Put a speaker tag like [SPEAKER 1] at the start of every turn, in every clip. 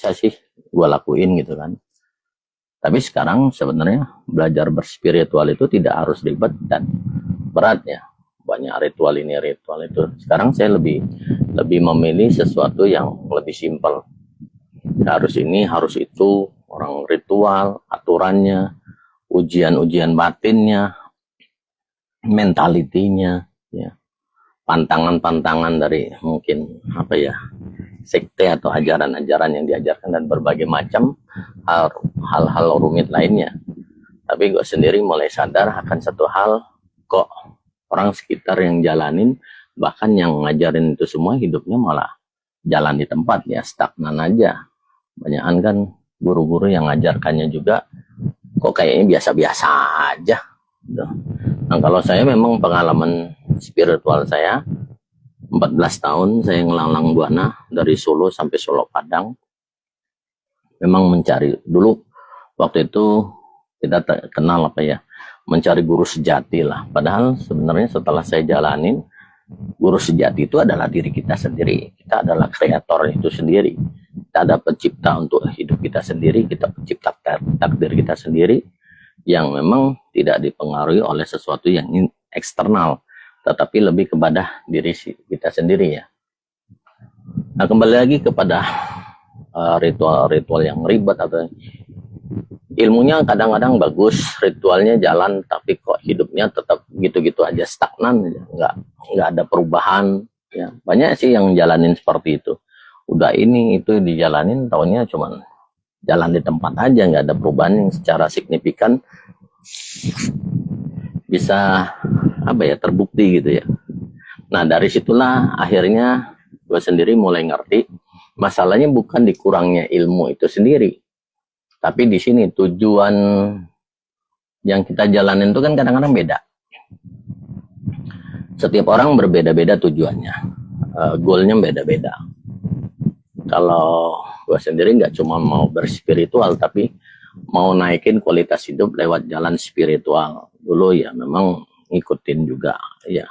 [SPEAKER 1] bisa sih gue lakuin gitu kan. Tapi sekarang sebenarnya belajar berspiritual itu tidak harus ribet dan berat ya. Banyak ritual ini, ritual itu. Sekarang saya lebih memilih sesuatu yang lebih simpel. Harus ini, harus itu, orang ritual, aturannya, ujian-ujian batinnya, mentalitinya, ya, pantangan-pantangan dari mungkin apa ya, sekte atau ajaran-ajaran yang diajarkan dan berbagai macam hal-hal rumit lainnya. Tapi gue sendiri mulai sadar akan satu hal, kok orang sekitar yang jalanin, bahkan yang ngajarin itu semua hidupnya malah jalan di tempat ya, stagnan aja. Banyakan kan guru-guru yang ngajarkannya juga kok kayaknya biasa-biasa aja. Nah kalau saya memang pengalaman spiritual saya 14 tahun saya ngelalang buana dari Solo sampai Solo Padang. Memang mencari dulu waktu itu kita kenal apa ya, mencari guru sejati lah. Padahal sebenarnya setelah saya jalanin, guru sejati itu adalah diri kita sendiri. Kita adalah kreator itu sendiri. Kita ada pencipta untuk hidup kita sendiri. Kita pencipta takdir kita sendiri yang memang tidak dipengaruhi oleh sesuatu yang eksternal, tetapi lebih kepada diri kita sendiri ya. Nah kembali lagi kepada ritual-ritual yang ribet atau ilmunya kadang-kadang bagus, ritualnya jalan, tapi kok hidupnya tetap gitu-gitu aja, stagnan, nggak ada perubahan. Ya banyak sih yang jalanin seperti itu. Udah ini itu dijalanin, taunya cuman jalan di tempat aja, nggak ada perubahan yang secara signifikan bisa apa ya, terbukti gitu ya. Nah dari situlah akhirnya gue sendiri mulai ngerti masalahnya bukan di kurangnya ilmu itu sendiri, tapi di sini tujuan yang kita jalanin itu kan kadang-kadang beda. Setiap orang berbeda-beda tujuannya, goalnya beda-beda. Kalau gue sendiri nggak cuma mau berspiritual, tapi mau naikin kualitas hidup lewat jalan spiritual. Dulu ya memang ngikutin juga ya,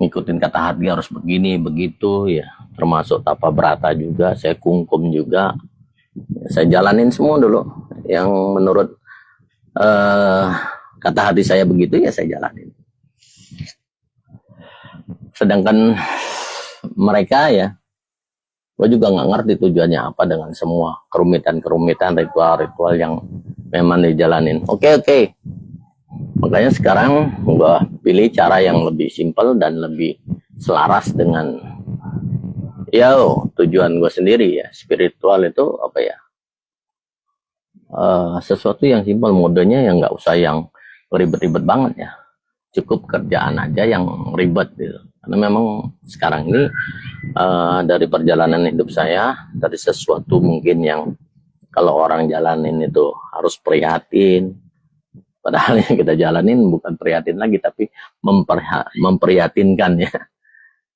[SPEAKER 1] ngikutin kata hati harus begini begitu ya, termasuk tapa berata juga, saya kungkum juga, saya jalanin semua dulu yang menurut kata hati saya begitu ya saya jalanin. Sedangkan mereka ya, gue juga nggak ngerti tujuannya apa dengan semua kerumitan-kerumitan ritual-ritual yang memang dijalanin. Oke. Makanya sekarang gue pilih cara yang lebih simpel dan lebih selaras dengan ya tujuan gue sendiri ya. Spiritual itu apa ya, sesuatu yang simpel, modenya yang nggak usah yang ribet-ribet banget ya, cukup kerjaan aja yang ribet gitu. Karena memang sekarang ini dari perjalanan hidup saya, dari sesuatu mungkin yang kalau orang jalanin itu harus prihatin, padahal yang kita jalanin bukan prihatin lagi, tapi memprihatinkan ya.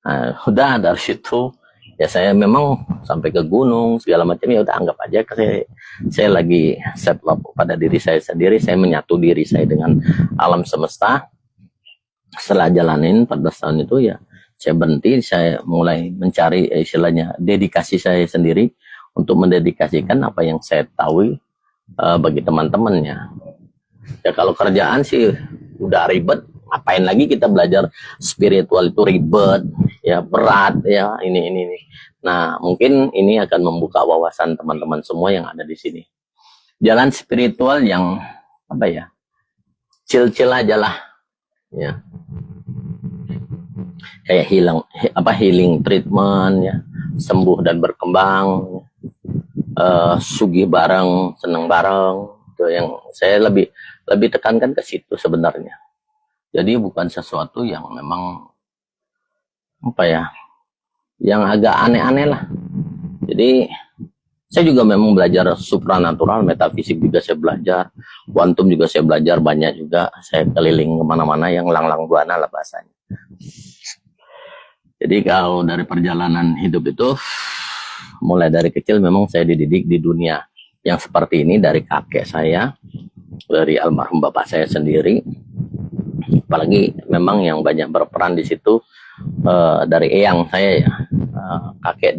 [SPEAKER 1] Nah, udah dari situ ya saya memang sampai ke gunung segala macam ya udah anggap aja saya lagi set up pada diri saya sendiri, saya menyatu diri saya dengan alam semesta. Setelah jalanin 14 tahun itu ya saya berhenti, saya mulai mencari istilahnya dedikasi saya sendiri untuk mendedikasikan apa yang saya tahu bagi teman-temannya. Ya kalau kerjaan sih udah ribet, ngapain lagi kita belajar spiritual itu ribet ya, berat ya, ini. Nah mungkin ini akan membuka wawasan teman-teman semua yang ada di sini. Jalan spiritual yang apa ya, chill aja lah ya, kayak healing treatment ya, sembuh dan berkembang, sugih bareng, seneng bareng, itu yang saya lebih tekankan ke situ sebenarnya. Jadi bukan sesuatu yang memang apa ya, yang agak aneh-aneh lah. Jadi saya juga memang belajar supranatural, metafisik juga saya belajar, kuantum juga saya belajar banyak juga. Saya keliling kemana-mana yang lang-lang buana lah bahasanya. Jadi kalau dari perjalanan hidup itu, mulai dari kecil memang saya dididik di dunia yang seperti ini dari kakek saya, dari almarhum bapak saya sendiri. Apalagi memang yang banyak berperan di situ dari eyang saya ya, kakek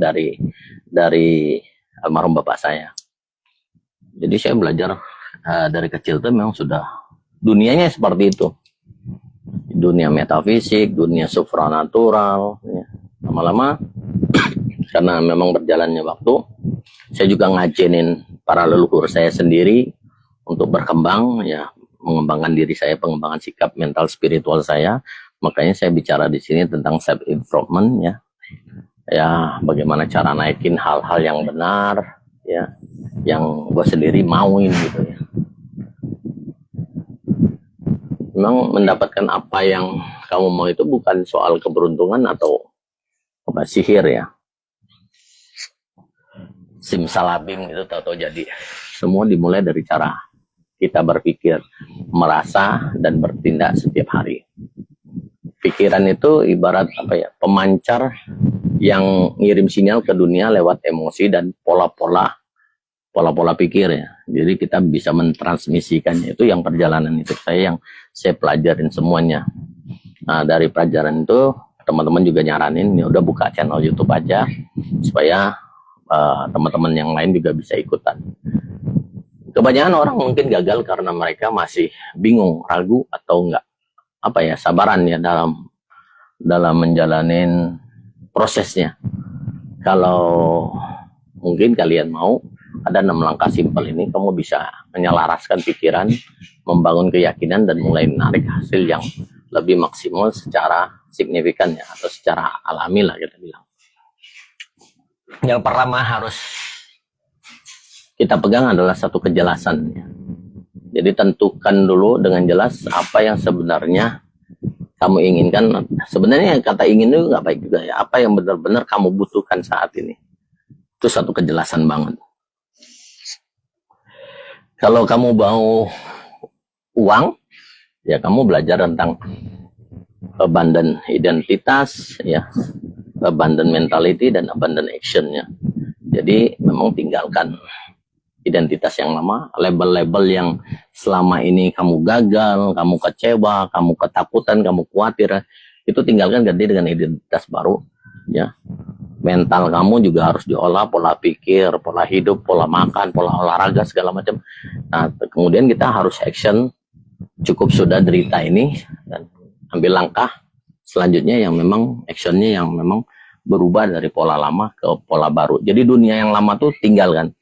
[SPEAKER 1] dari almarhum bapak saya. Jadi saya belajar dari kecil tuh memang sudah dunianya seperti itu. Dunia metafisik, dunia supranatural. Ya. Lama-lama karena memang berjalannya waktu, saya juga ngajenin para leluhur saya sendiri untuk berkembang, ya, mengembangkan diri saya, pengembangan sikap mental spiritual saya. Makanya saya bicara di sini tentang self improvement, ya. Ya, bagaimana cara naikin hal-hal yang benar, ya, yang gue sendiri mauin gitu ya. Memang mendapatkan apa yang kamu mau itu bukan soal keberuntungan atau apa sihir ya. Simsalabim gitu tahu-tahu jadi. Semua dimulai dari cara kita berpikir, merasa dan bertindak setiap hari. Pikiran itu ibarat apa ya, pemancar yang ngirim sinyal ke dunia lewat emosi dan pola-pola pikir ya. Jadi kita bisa mentransmisikannya. Itu yang perjalanan hidup saya yang saya pelajarin semuanya. Nah, dari pelajaran itu teman-teman juga nyaranin ya udah buka channel YouTube aja supaya teman-teman yang lain juga bisa ikutan. Kebanyakan orang mungkin gagal karena mereka masih bingung, ragu atau enggak apa ya, sabaran ya dalam menjalanin prosesnya. Kalau mungkin kalian mau, ada 6 langkah simpel ini, kamu bisa menyelaraskan pikiran, membangun keyakinan, dan mulai menarik hasil yang lebih maksimal secara signifikan ya, atau secara alami lah kita bilang. Yang pertama harus kita pegang adalah satu kejelasan ya. Jadi tentukan dulu dengan jelas apa yang sebenarnya kamu inginkan. Sebenarnya kata ingin itu nggak baik juga ya. Apa yang benar-benar kamu butuhkan saat ini. Itu satu kejelasan banget. Kalau kamu mau uang, ya kamu belajar tentang abundant identitas, ya, abundant mentality dan abundant actionnya. Jadi memang tinggalkan identitas yang lama, label-label yang selama ini kamu gagal, kamu kecewa, kamu ketakutan, kamu khawatir, itu tinggalkan, ganti dengan identitas baru, ya. Mental kamu juga harus diolah, pola pikir, pola hidup, pola makan, pola olahraga, segala macam. Nah, kemudian kita harus action, cukup sudah derita ini, dan ambil langkah selanjutnya yang memang actionnya yang memang berubah dari pola lama ke pola baru. Jadi dunia yang lama tuh tinggalkan,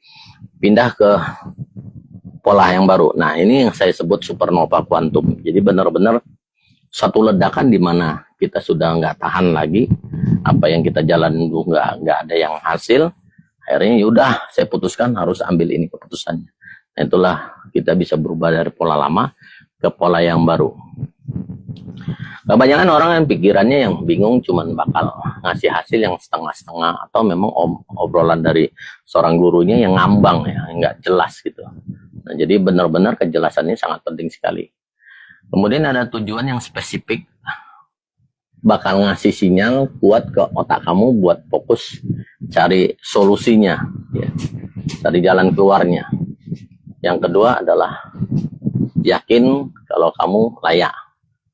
[SPEAKER 1] pindah ke pola yang baru. Nah, ini yang saya sebut supernova kuantum. Jadi benar-benar satu ledakan di mana kita sudah nggak tahan lagi, apa yang kita jalan dulu nggak ada yang hasil. Akhirnya yaudah, saya putuskan harus ambil ini keputusannya. Nah, itulah kita bisa berubah dari pola lama ke pola yang baru. Kebanyakan orang yang pikirannya yang bingung cuman bakal ngasih hasil yang setengah-setengah, atau memang obrolan dari seorang gurunya yang ngambang ya, nggak jelas gitu. Nah, jadi benar-benar kejelasannya sangat penting sekali. Kemudian ada tujuan yang spesifik, bakal ngasih sinyal kuat ke otak kamu buat fokus cari solusinya, ya, cari jalan keluarnya. Yang kedua adalah yakin kalau kamu layak.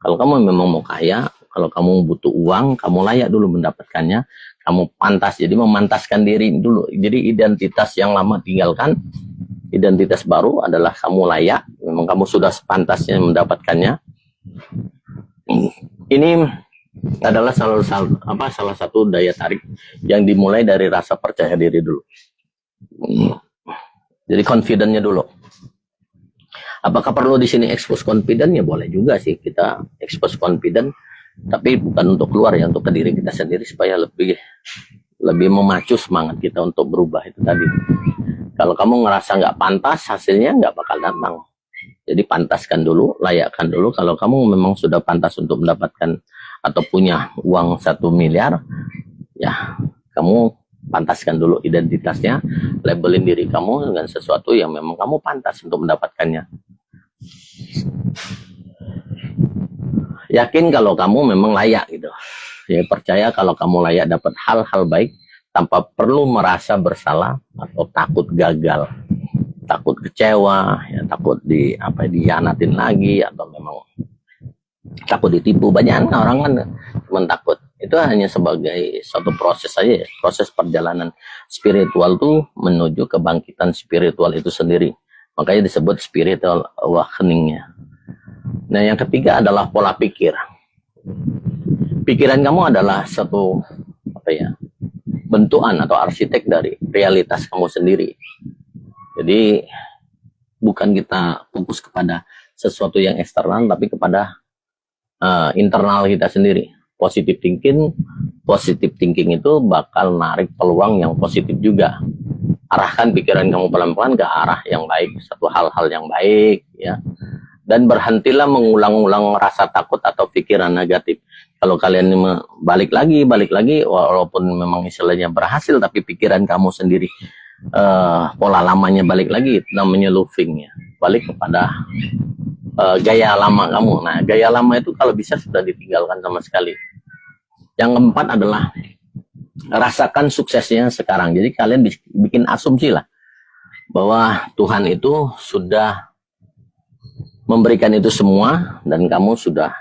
[SPEAKER 1] Kalau kamu memang mau kaya, kalau kamu butuh uang, kamu layak dulu mendapatkannya. Kamu pantas, jadi memantaskan diri dulu. Jadi identitas yang lama tinggalkan, identitas baru adalah kamu layak. Memang kamu sudah sepantasnya mendapatkannya. Ini adalah salah satu daya tarik yang dimulai dari rasa percaya diri dulu. Jadi confident-nya dulu. Apakah perlu di sini expose confident? Ya boleh juga sih kita expose confident, tapi bukan untuk keluar ya, untuk ke diri kita sendiri supaya lebih memacu semangat kita untuk berubah itu tadi. Kalau kamu ngerasa nggak pantas, hasilnya nggak bakal datang. Jadi pantaskan dulu, layakkan dulu. Kalau kamu memang sudah pantas untuk mendapatkan atau punya uang 1 miliar, ya kamu pantaskan dulu identitasnya, labelin diri kamu dengan sesuatu yang memang kamu pantas untuk mendapatkannya. Yakin kalau kamu memang layak gitu. Ya, percaya kalau kamu layak dapat hal-hal baik tanpa perlu merasa bersalah atau takut gagal, takut kecewa, ya, takut dihianatin lagi, atau memang takut ditipu. Banyak orang kan cuma takut. itu hanya sebagai suatu proses saja ya, proses perjalanan spiritual tuh menuju kebangkitan spiritual itu sendiri. Makanya disebut spiritual awakening-nya. Nah, yang ketiga adalah pola pikir. Pikiran kamu adalah satu bentukan atau arsitek dari realitas kamu sendiri. Jadi bukan kita fokus kepada sesuatu yang eksternal, tapi kepada internal kita sendiri. Positive thinking itu bakal narik peluang yang positif juga. Arahkan pikiran kamu pelan-pelan ke arah yang baik, satu hal-hal yang baik, ya. Dan berhentilah mengulang-ulang rasa takut atau pikiran negatif. Kalau kalian balik lagi, walaupun memang istilahnya berhasil, tapi pikiran kamu sendiri pola lamanya balik lagi, namanya looping, ya. Balik kepada gaya lama kamu. Nah, gaya lama itu kalau bisa sudah ditinggalkan sama sekali. Yang keempat adalah rasakan suksesnya sekarang. Jadi kalian bikin asumsi lah bahwa Tuhan itu sudah memberikan itu semua dan kamu sudah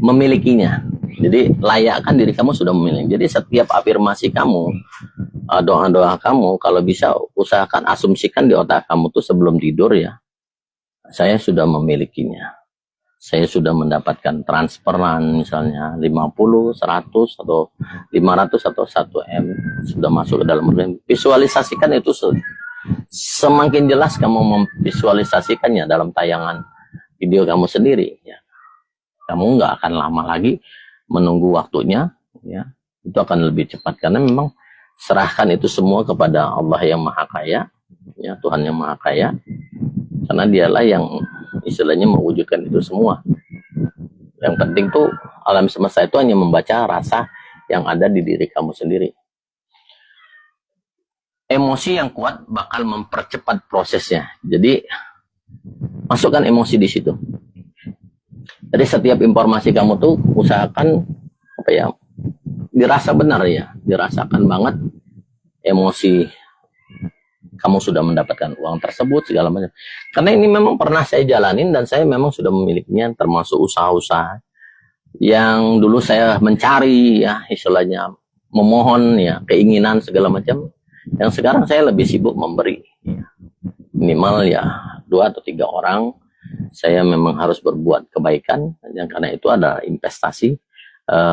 [SPEAKER 1] memilikinya. Jadi layakkan diri kamu sudah memiliki. Jadi setiap afirmasi kamu, doa-doa kamu, kalau bisa usahakan asumsikan di otak kamu tuh sebelum tidur, ya, saya sudah memilikinya. Saya sudah mendapatkan transferan misalnya 50, 100 atau 500 atau 1 M sudah masuk ke dalam rekening. Visualisasikan itu semakin jelas kamu memvisualisasikannya dalam tayangan video kamu sendiri, ya. Kamu nggak akan lama lagi menunggu waktunya, ya. Itu akan lebih cepat karena memang serahkan itu semua kepada Allah yang Maha Kaya, ya, Tuhan yang Maha Kaya. Karena dialah yang istilahnya mewujudkan itu semua. Yang penting tuh alam semesta itu hanya membaca rasa yang ada di diri kamu sendiri. Emosi yang kuat bakal mempercepat prosesnya. Jadi masukkan emosi di situ. Jadi setiap informasi kamu tuh usahakan dirasa benar, ya, dirasakan banget emosi kamu sudah mendapatkan uang tersebut segala macam. Karena ini memang pernah saya jalanin dan saya memang sudah memilikinya, termasuk usaha-usaha yang dulu saya mencari, ya, istilahnya memohon, ya, keinginan segala macam. Yang sekarang saya lebih sibuk memberi, ya. Minimal ya 2 atau 3 orang saya memang harus berbuat kebaikan, dan karena itu ada investasi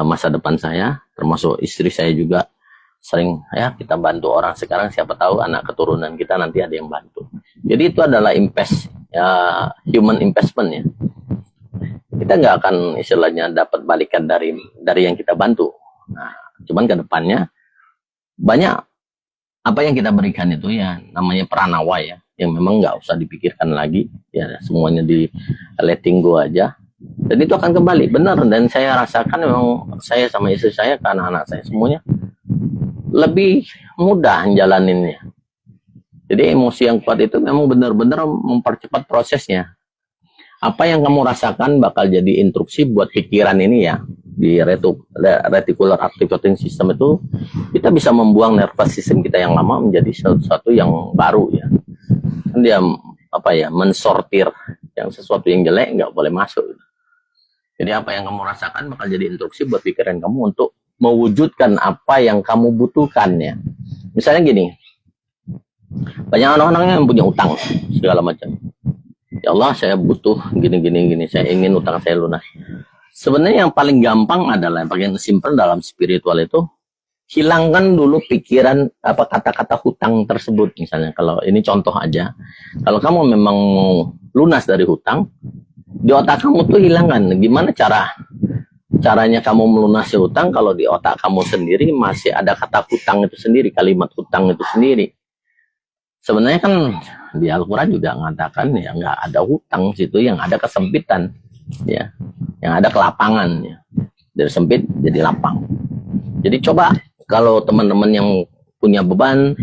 [SPEAKER 1] masa depan saya, termasuk istri saya juga. Sering, ya, kita bantu orang sekarang, siapa tahu anak keturunan kita nanti ada yang bantu. Jadi itu adalah human investment, ya. Kita nggak akan istilahnya dapat balikan dari yang kita bantu. Nah, cuman ke depannya banyak apa yang kita berikan itu, ya, namanya pranawa, ya, yang memang nggak usah dipikirkan lagi, ya, semuanya di letting go aja. Dan itu akan kembali, benar. Dan saya rasakan memang saya sama istri saya, karena anak saya semuanya lebih mudah jalaninnya. Jadi emosi yang kuat itu memang benar-benar mempercepat prosesnya. Apa yang kamu rasakan bakal jadi instruksi buat pikiran ini, ya. Di reticular activating system itu kita bisa membuang nervous system kita yang lama menjadi sesuatu yang baru, ya. Kan dia mensortir yang sesuatu yang jelek nggak boleh masuk. Jadi apa yang kamu rasakan bakal jadi instruksi buat pikiran kamu untuk mewujudkan apa yang kamu butuhkan, ya. Misalnya gini, banyak orang-orang yang punya utang segala macam. Ya Allah, saya butuh gini, saya ingin utang saya lunas. Sebenarnya yang paling gampang adalah, yang paling simpel dalam spiritual itu, hilangkan dulu pikiran kata-kata hutang tersebut. Misalnya kalau ini contoh aja, kalau kamu memang mau lunas dari hutang, di otak kamu tuh hilangkan. Gimana caranya kamu melunasi hutang kalau di otak kamu sendiri masih ada kata hutang itu sendiri, kalimat hutang itu sendiri. Sebenarnya kan di Al-Quran juga mengatakan, ya, nggak ada hutang situ, yang ada kesempitan, ya, yang ada kelapangan, ya. Dari sempit jadi lapang. Jadi coba kalau teman-teman yang punya beban,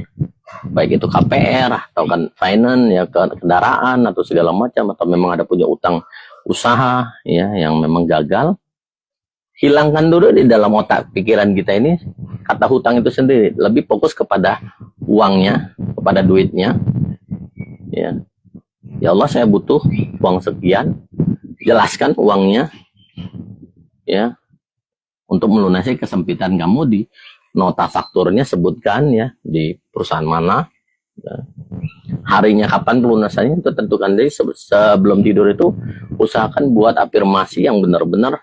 [SPEAKER 1] baik itu KPR atau kan finance, ya, kendaraan atau segala macam, atau memang ada punya utang usaha, ya, yang memang gagal, hilangkan dulu di dalam otak pikiran kita ini kata hutang itu sendiri. Lebih fokus kepada uangnya, kepada duitnya, ya. Ya Allah, saya butuh uang sekian, jelaskan uangnya, ya. untuk melunasi kesempitan kamu. Di nota fakturnya sebutkan ya di perusahaan mana, ya. Harinya kapan pelunasannya itu tentukan. Jadi sebelum tidur itu usahakan buat afirmasi yang benar-benar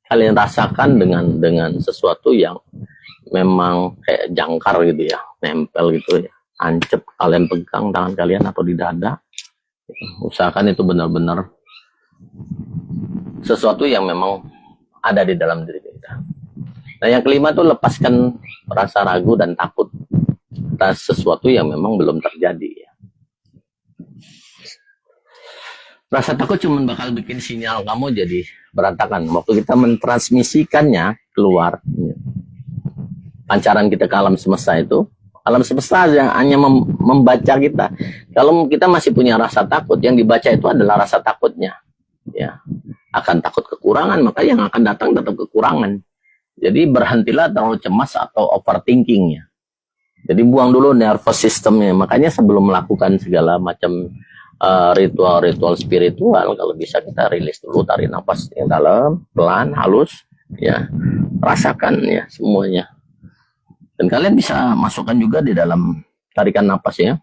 [SPEAKER 1] kalian rasakan dengan sesuatu yang memang kayak jangkar gitu ya, nempel gitu ya, ancep, kalian pegang tangan kalian atau di dada. Usahakan itu benar-benar sesuatu yang memang ada di dalam diri kita. Nah, yang kelima tuh lepaskan rasa ragu dan takut atas sesuatu yang memang belum terjadi ya. Rasa takut cuma bakal bikin sinyal kamu jadi berantakan. Waktu kita mentransmisikannya keluar, ya. Pancaran kita ke alam semesta itu, alam semesta yang hanya membaca kita. Kalau kita masih punya rasa takut, yang dibaca itu adalah rasa takutnya. Ya, akan takut kekurangan, maka yang akan datang tetap kekurangan. Jadi berhentilah terlalu cemas atau overthinkingnya. Jadi buang dulu nervous systemnya. Makanya sebelum melakukan segala macam ritual-ritual spiritual, kalau bisa kita rilis dulu, tarik nafas yang dalam, pelan, halus, ya, rasakan ya semuanya. Dan kalian bisa masukkan juga di dalam tarikan nafas ya.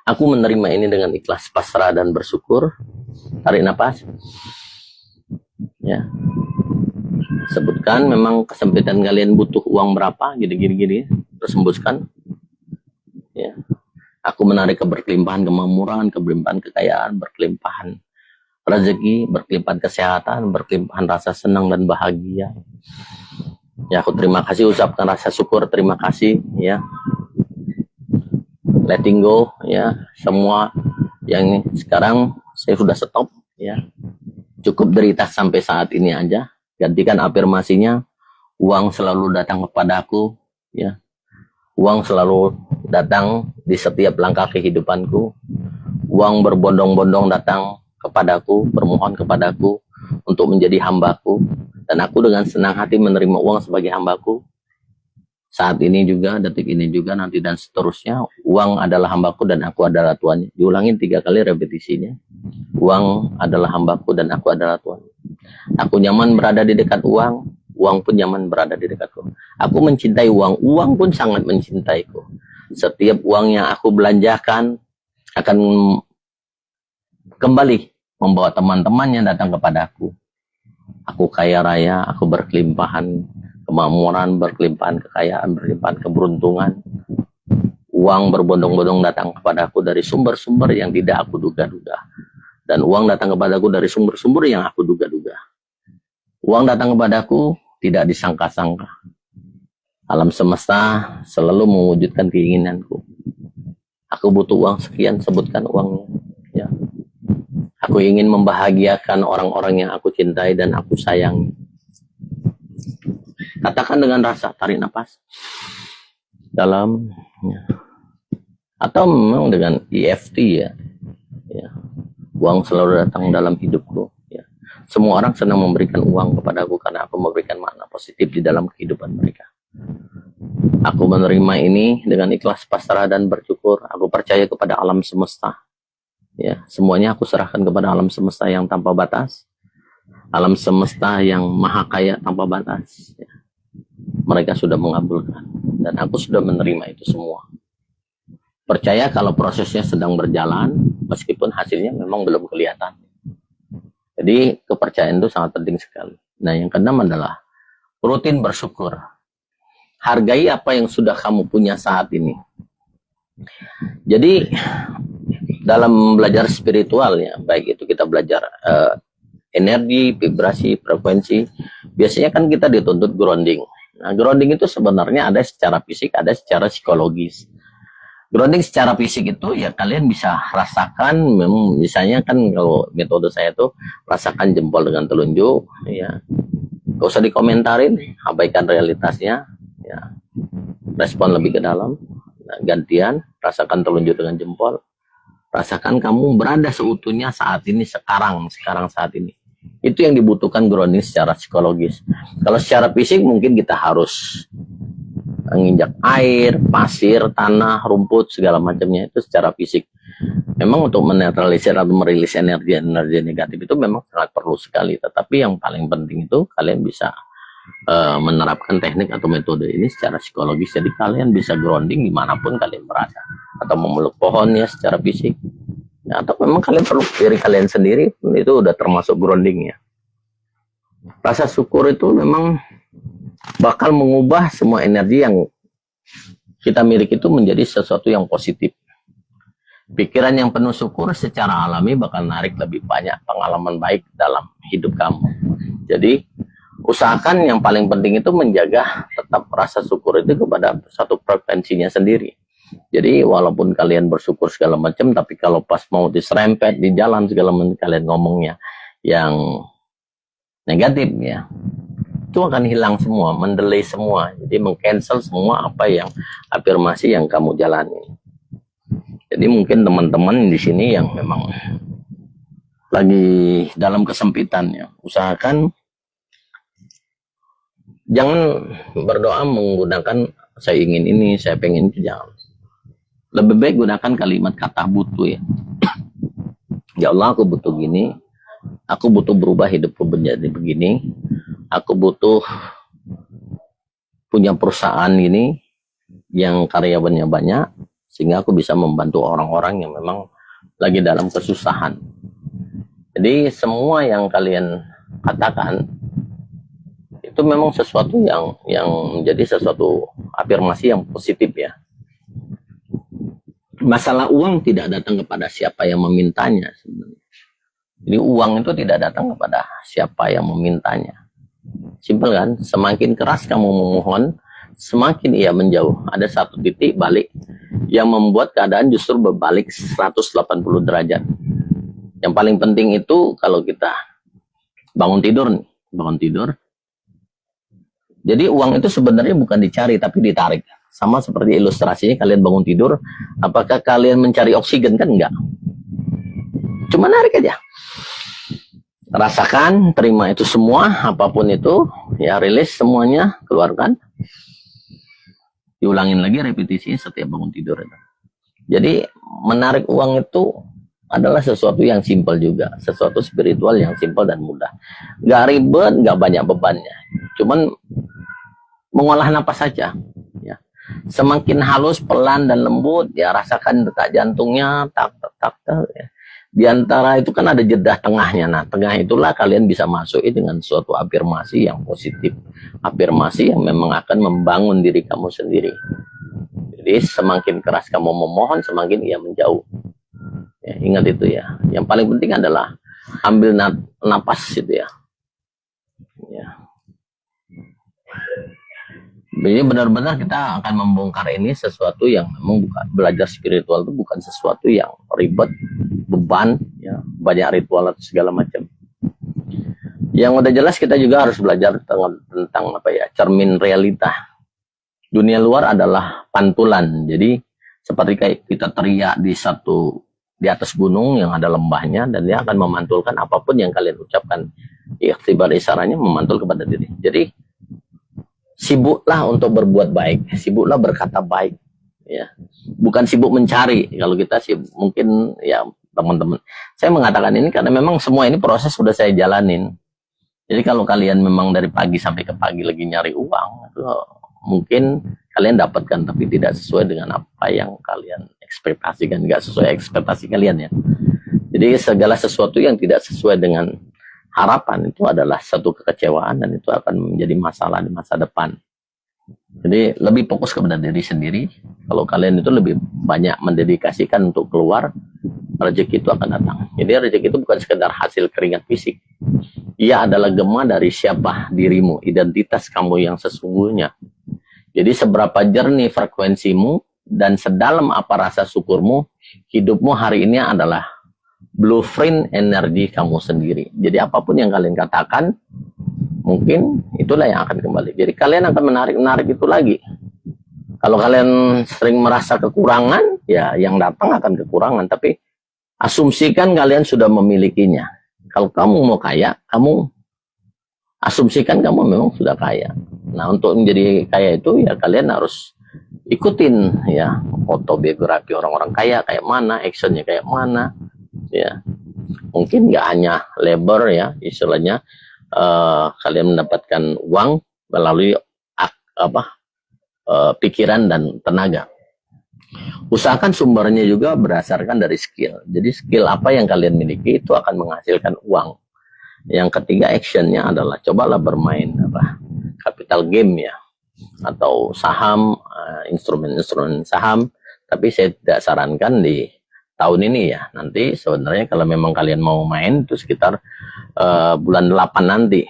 [SPEAKER 1] Aku menerima ini dengan ikhlas, pasrah dan bersyukur. Tarik nafas. Ya. Sebutkan memang kesempitan kalian butuh uang berapa, gini-gini, terus hembuskan. Ya. Aku menarik keberkelimpahan, kemakmuran, keberlimpahan kekayaan, berkelimpahan rezeki, berkelimpahan kesehatan, berkelimpahan rasa senang dan bahagia. Ya, aku terima kasih, ucapkan rasa syukur, terima kasih, ya. Letting go, ya, semua yang sekarang saya sudah stop, ya. Cukup derita sampai saat ini aja. Gantikan afirmasinya, uang selalu datang kepadaku, ya. Uang selalu datang di setiap langkah kehidupanku. Uang berbondong-bondong datang kepadaku, bermohon kepadaku untuk menjadi hambaku. Dan aku dengan senang hati menerima uang sebagai hambaku. Saat ini juga, detik ini juga, nanti dan seterusnya. Uang adalah hambaku dan aku adalah tuannya. Diulangin 3 kali repetisinya. Uang adalah hambaku dan aku adalah tuannya. Aku nyaman berada di dekat uang. Uang pun nyaman berada di dekatku. Aku mencintai uang. Uang pun sangat mencintaiku. Setiap uang yang aku belanjakan akan kembali membawa teman-temannya datang kepadaku. Aku kaya raya, aku berkelimpahan kemakmuran, berkelimpahan kekayaan, berkelimpahan keberuntungan. Uang berbondong-bondong datang kepadaku dari sumber-sumber yang tidak aku duga-duga. Dan uang datang kepadaku dari sumber-sumber yang aku duga-duga. Uang datang kepadaku tidak disangka-sangka. Alam semesta selalu mewujudkan keinginanku. Aku butuh uang sekian, sebutkan uangnya. Ya. Aku ingin membahagiakan orang-orang yang aku cintai dan aku sayang. Katakan dengan rasa, tarik nafas dalam. Ya. Atau memang dengan EFT ya. Ya. Uang selalu datang dalam hidupku. Semua orang senang memberikan uang kepadaku karena aku memberikan makna positif di dalam kehidupan mereka. Aku menerima ini dengan ikhlas, pasrah dan bersyukur. Aku percaya kepada alam semesta. Ya, semuanya aku serahkan kepada alam semesta yang tanpa batas. Alam semesta yang maha kaya tanpa batas. Ya. Mereka sudah mengabulkan dan aku sudah menerima itu semua. Percaya kalau prosesnya sedang berjalan meskipun hasilnya memang belum kelihatan. Jadi kepercayaan itu sangat penting sekali. Nah, yang keenam adalah rutin bersyukur. Hargai apa yang sudah kamu punya saat ini. Jadi dalam belajar spiritual ya, baik itu kita belajar energi, vibrasi, frekuensi, biasanya kan kita dituntut grounding. Nah, grounding itu sebenarnya ada secara fisik, ada secara psikologis. Grounding secara fisik itu ya kalian bisa rasakan, memang misalnya kan kalau metode saya tuh rasakan jempol dengan telunjuk, ya, gak usah dikomentarin, abaikan realitasnya, ya, respon lebih ke dalam. Nah, gantian rasakan telunjuk dengan jempol, rasakan kamu berada seutuhnya saat ini, sekarang saat ini. Itu yang dibutuhkan grounding secara psikologis. Kalau secara fisik mungkin kita harus menginjak air, pasir, tanah, rumput, segala macamnya itu secara fisik. Memang untuk menetralisir atau merilis energi negatif itu memang sangat perlu sekali. Tetapi yang paling penting itu kalian bisa menerapkan teknik atau metode ini secara psikologis. Jadi kalian bisa grounding dimanapun kalian berada, atau memeluk pohon ya secara fisik ya, atau memang kalian perlu diri kalian sendiri, itu udah termasuk grounding ya. Rasa syukur itu memang bakal mengubah semua energi yang kita miliki itu menjadi sesuatu yang positif. Pikiran yang penuh syukur secara alami bakal narik lebih banyak pengalaman baik dalam hidup kamu. Jadi usahakan yang paling penting itu menjaga tetap rasa syukur itu kepada satu frekuensinya sendiri. Jadi walaupun kalian bersyukur segala macam, tapi kalau pas mau diserempet di jalan segala macam kalian ngomongnya yang negatif ya, itu akan hilang semua, mendelay semua. Jadi mengcancel semua apa yang afirmasi yang kamu jalani. Jadi mungkin teman-teman di sini yang memang lagi dalam kesempitan ya, usahakan jangan berdoa menggunakan saya ingin ini, saya pengen itu, jangan. Lebih baik gunakan kalimat kata butuh ya. Ya Allah, aku butuh gini, aku butuh berubah hidupku menjadi begini, aku butuh punya perusahaan ini yang karyawannya banyak, sehingga aku bisa membantu orang-orang yang memang lagi dalam kesusahan. Jadi semua yang kalian katakan itu memang sesuatu yang menjadi sesuatu afirmasi yang positif ya. Masalah uang tidak datang kepada siapa yang memintanya sebenarnya. Jadi uang itu tidak datang kepada siapa yang memintanya. Simpel kan? Semakin keras kamu memohon, semakin ia menjauh. Ada satu titik balik yang membuat keadaan justru berbalik 180 derajat. Yang paling penting itu kalau kita bangun tidur nih, bangun tidur. Jadi uang itu sebenarnya bukan dicari tapi ditarik. Sama seperti ilustrasinya, kalian bangun tidur, apakah kalian mencari oksigen? Kan enggak. Cuma narik aja. Rasakan, terima itu semua, apapun itu, ya rilis semuanya, keluarkan. Diulangin lagi repetisi setiap bangun tidur. Jadi menarik uang itu adalah sesuatu yang simpel juga, sesuatu spiritual yang simpel dan mudah. Nggak ribet, nggak banyak bebannya. Cuman mengolah napas saja. Ya. Semakin halus, pelan dan lembut, ya rasakan detak jantungnya, tak. Ya. Di antara itu kan ada jeda tengahnya. Nah, tengah itulah kalian bisa masuki dengan suatu afirmasi yang positif. Afirmasi yang memang akan membangun diri kamu sendiri. Jadi semakin keras kamu memohon, semakin ia menjauh. Ya, ingat itu ya. Yang paling penting adalah ambil napas itu ya. Ya. Jadi benar-benar kita akan membongkar ini sesuatu yang memang bukan, belajar spiritual itu bukan sesuatu yang ribet, beban, ya, banyak ritual atau segala macam. Yang udah jelas kita juga harus belajar tentang apa ya, cermin realita. Dunia luar adalah pantulan. Jadi seperti kayak kita teriak di atas gunung yang ada lembahnya, dan dia akan memantulkan apapun yang kalian ucapkan. Ikhtibar isyaratnya memantul kepada diri. Jadi sibuklah untuk berbuat baik, sibuklah berkata baik, ya. Bukan sibuk mencari. Kalau kita sih mungkin ya teman-teman, saya mengatakan ini karena memang semua ini proses sudah saya jalanin. Jadi kalau kalian memang dari pagi sampai ke pagi lagi nyari uang, itu mungkin kalian dapatkan, tapi tidak sesuai dengan apa yang kalian ekspektasikan, nggak sesuai ekspektasi kalian ya. Jadi segala sesuatu yang tidak sesuai dengan harapan itu adalah satu kekecewaan, dan itu akan menjadi masalah di masa depan. Jadi lebih fokus kepada diri sendiri. Kalau kalian itu lebih banyak mendedikasikan untuk keluar, rezeki itu akan datang. Jadi rezeki itu bukan sekedar hasil keringat fisik. Ia adalah gema dari siapa dirimu, identitas kamu yang sesungguhnya. Jadi seberapa jernih frekuensimu dan sedalam apa rasa syukurmu, hidupmu hari ini adalah blueprint energi kamu sendiri. Jadi apapun yang kalian katakan, mungkin itulah yang akan kembali. Jadi kalian akan menarik itu lagi. Kalau kalian sering merasa kekurangan, ya yang datang akan kekurangan. Tapi asumsikan kalian sudah memilikinya. Kalau kamu mau kaya, kamu asumsikan kamu memang sudah kaya. Nah, untuk menjadi kaya itu ya kalian harus ikutin ya autobiografi orang-orang kaya kayak mana, actionnya kayak mana. Ya, mungkin nggak hanya labor ya, istilahnya kalian mendapatkan uang melalui pikiran dan tenaga. Usahakan sumbernya juga berdasarkan dari skill. Jadi skill apa yang kalian miliki itu akan menghasilkan uang. Yang ketiga actionnya adalah cobalah bermain capital game ya, atau saham, instrumen-instrumen saham. Tapi saya tidak sarankan di tahun ini ya. Nanti sebenarnya kalau memang kalian mau main itu sekitar bulan 8 nanti.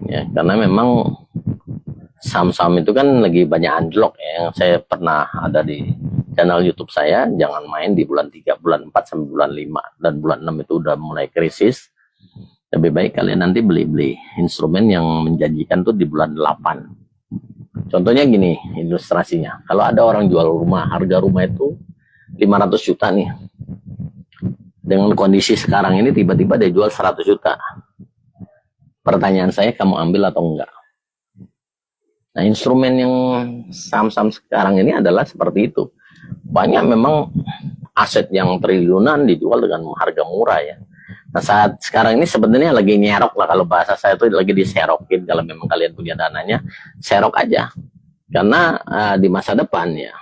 [SPEAKER 1] Ya, karena memang saham-saham itu kan lagi banyak unlock ya. Yang saya pernah ada di channel YouTube saya, jangan main di bulan 3, bulan 4 sampai bulan 5 dan bulan 6 itu udah mulai krisis. Lebih baik kalian nanti beli-beli instrumen yang menjanjikan tuh di bulan 8. Contohnya gini ilustrasinya. Kalau ada orang jual rumah, harga rumah itu 500 juta nih. Dengan kondisi sekarang ini tiba-tiba dia jual 100 juta. Pertanyaan saya, kamu ambil atau enggak? Nah, instrumen yang saham-saham sekarang ini adalah seperti itu. Banyak memang aset yang triliunan dijual dengan harga murah ya. Nah, saat sekarang ini sebenarnya lagi nyerok lah, kalau bahasa saya itu lagi diserokin. Kalau memang kalian punya dananya, serok aja. Karena di masa depan ya,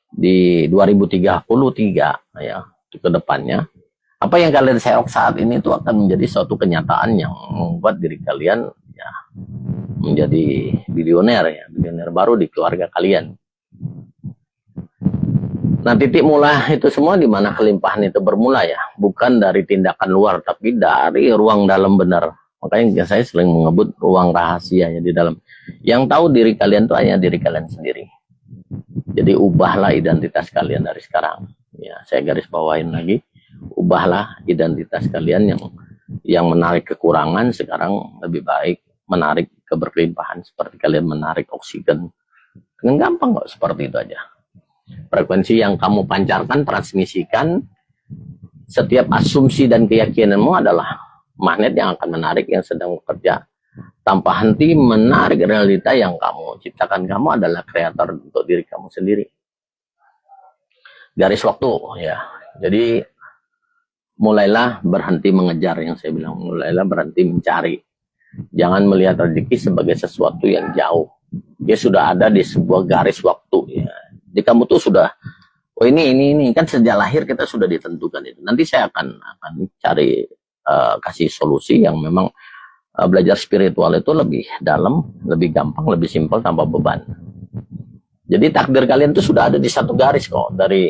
[SPEAKER 1] di 2033 ya, ke depannya, apa yang kalian serok saat ini itu akan menjadi suatu kenyataan yang membuat diri kalian ya menjadi bilioner ya, bilioner baru di keluarga kalian. Nah, titik mula itu semua di mana kelimpahan itu bermula ya, bukan dari tindakan luar, tapi dari ruang dalam benar. Makanya saya sering menyebut ruang rahasianya di dalam. Yang tahu diri kalian itu hanya diri kalian sendiri. Jadi ubahlah identitas kalian dari sekarang. Ya, saya garis bawain lagi, ubahlah identitas kalian yang menarik kekurangan sekarang lebih baik menarik keberlimpahan, seperti kalian menarik oksigen. Dengan gampang kok, seperti itu aja. Frekuensi yang kamu pancarkan, transmisikan, setiap asumsi dan keyakinanmu adalah magnet yang akan menarik yang sedang bekerja. Tanpa henti menarik realita yang kamu ciptakan. Kamu adalah kreator untuk diri kamu sendiri. Garis waktu ya. Jadi mulailah berhenti mengejar, yang saya bilang. Mulailah berhenti mencari. Jangan melihat rezeki sebagai sesuatu yang jauh. Dia sudah ada di sebuah garis waktu ya. Jadi kamu tuh sudah, oh ini kan sejak lahir kita sudah ditentukan itu. Nanti saya akan cari kasih solusi yang memang belajar spiritual itu lebih dalam, lebih gampang, lebih simpel tanpa beban. Jadi takdir kalian itu sudah ada di satu garis kok, dari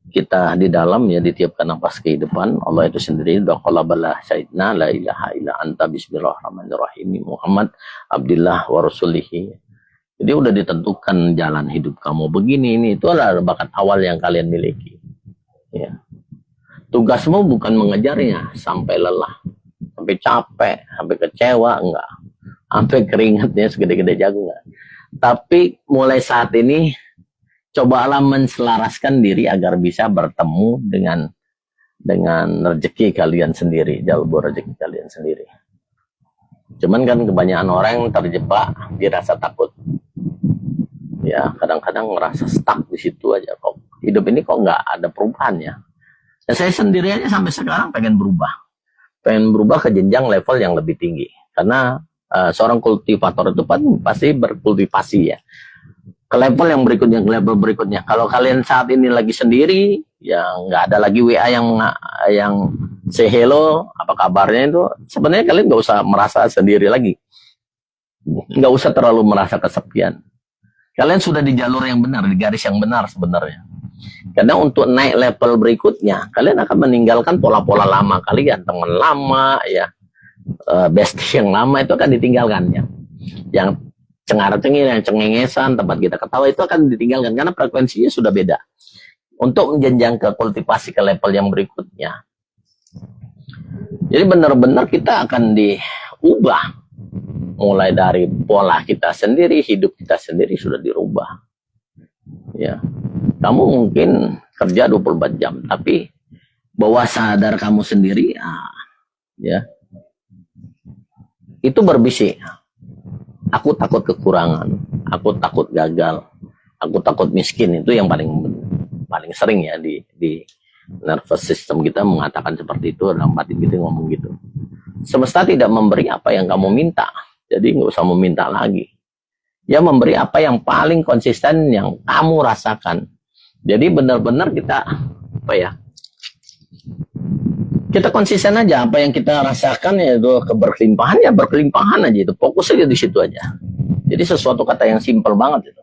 [SPEAKER 1] kita di dalam ya, di tiap nafas kehidupan. Allah itu sendiri doqalaballah syahidna la ilaha illa anta bismillahirrahmanirrahim Muhammad abdillah wa rasulihi. Jadi udah ditentukan jalan hidup kamu begini, ini itu adalah bakat awal yang kalian miliki ya. Tugasmu bukan mengejarnya sampai lelah, sampai capek, sampai kecewa, enggak, sampai keringatnya segede-gede jagung, enggak. Tapi mulai saat ini cobalah menselaraskan diri agar bisa bertemu dengan rezeki kalian sendiri, jalur rezeki kalian sendiri. Cuman kan kebanyakan orang yang terjebak dirasa takut. Ya, kadang-kadang ngerasa stuck di situ aja, kok hidup ini kok nggak ada perubahannya. Ya, saya sendiri aja sampai sekarang pengen berubah ke jenjang level yang lebih tinggi. Karena seorang kultivator itu pasti berkultivasi ya. Ke level yang berikutnya, ke level berikutnya. Kalau kalian saat ini lagi sendiri, ya nggak ada lagi WA yang say hello, apa kabarnya itu. Sebenarnya kalian nggak usah merasa sendiri lagi, nggak usah terlalu merasa kesepian. Kalian sudah di jalur yang benar, di garis yang benar sebenarnya. Karena untuk naik level berikutnya, kalian akan meninggalkan pola-pola lama kalian, teman lama ya, bestie yang lama itu akan ditinggalkan ya. Yang cengar-cengir, yang cengengesan, tempat kita ketawa itu akan ditinggalkan karena frekuensinya sudah beda. Untuk menjenjang ke kultivasi ke level yang berikutnya. Jadi benar-benar kita akan diubah. Mulai dari pola kita sendiri, hidup kita sendiri sudah dirubah. Ya. Kamu mungkin kerja 24 jam, tapi bawah sadar kamu sendiri ya. Itu berbisik. Aku takut kekurangan, aku takut gagal, aku takut miskin. Itu yang paling sering ya di nervous system kita mengatakan seperti itu, dalam batin kita ngomong gitu. Semesta tidak memberi apa yang kamu minta. Jadi nggak usah meminta lagi. Ya memberi apa yang paling konsisten yang kamu rasakan. Jadi benar-benar kita apa ya? Kita konsisten aja apa yang kita rasakan, yaitu keberkelimpahan, ya berkelimpahan aja itu. Fokus aja di situ aja. Jadi sesuatu kata yang simpel banget itu.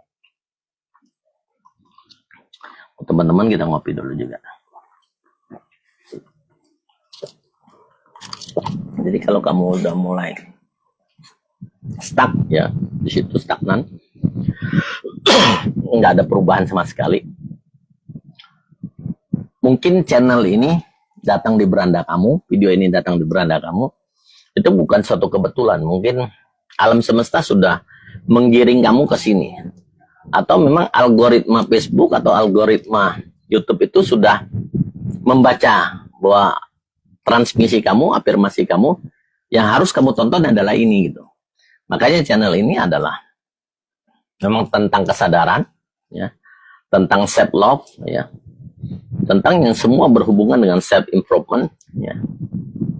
[SPEAKER 1] Teman-teman, kita ngopi dulu juga. Jadi kalau kamu udah mulai stuck ya, di situ stagnan, nggak ada perubahan sama sekali. Mungkin channel ini datang di beranda kamu, video ini datang di beranda kamu, itu bukan suatu kebetulan. Mungkin alam semesta sudah menggiring kamu ke sini. Atau memang algoritma Facebook atau algoritma YouTube itu sudah membaca bahwa transmisi kamu, afirmasi kamu, yang harus kamu tonton adalah ini gitu. Makanya channel ini adalah memang tentang kesadaran, ya, tentang self love, ya, tentang yang semua berhubungan dengan self improvement, ya.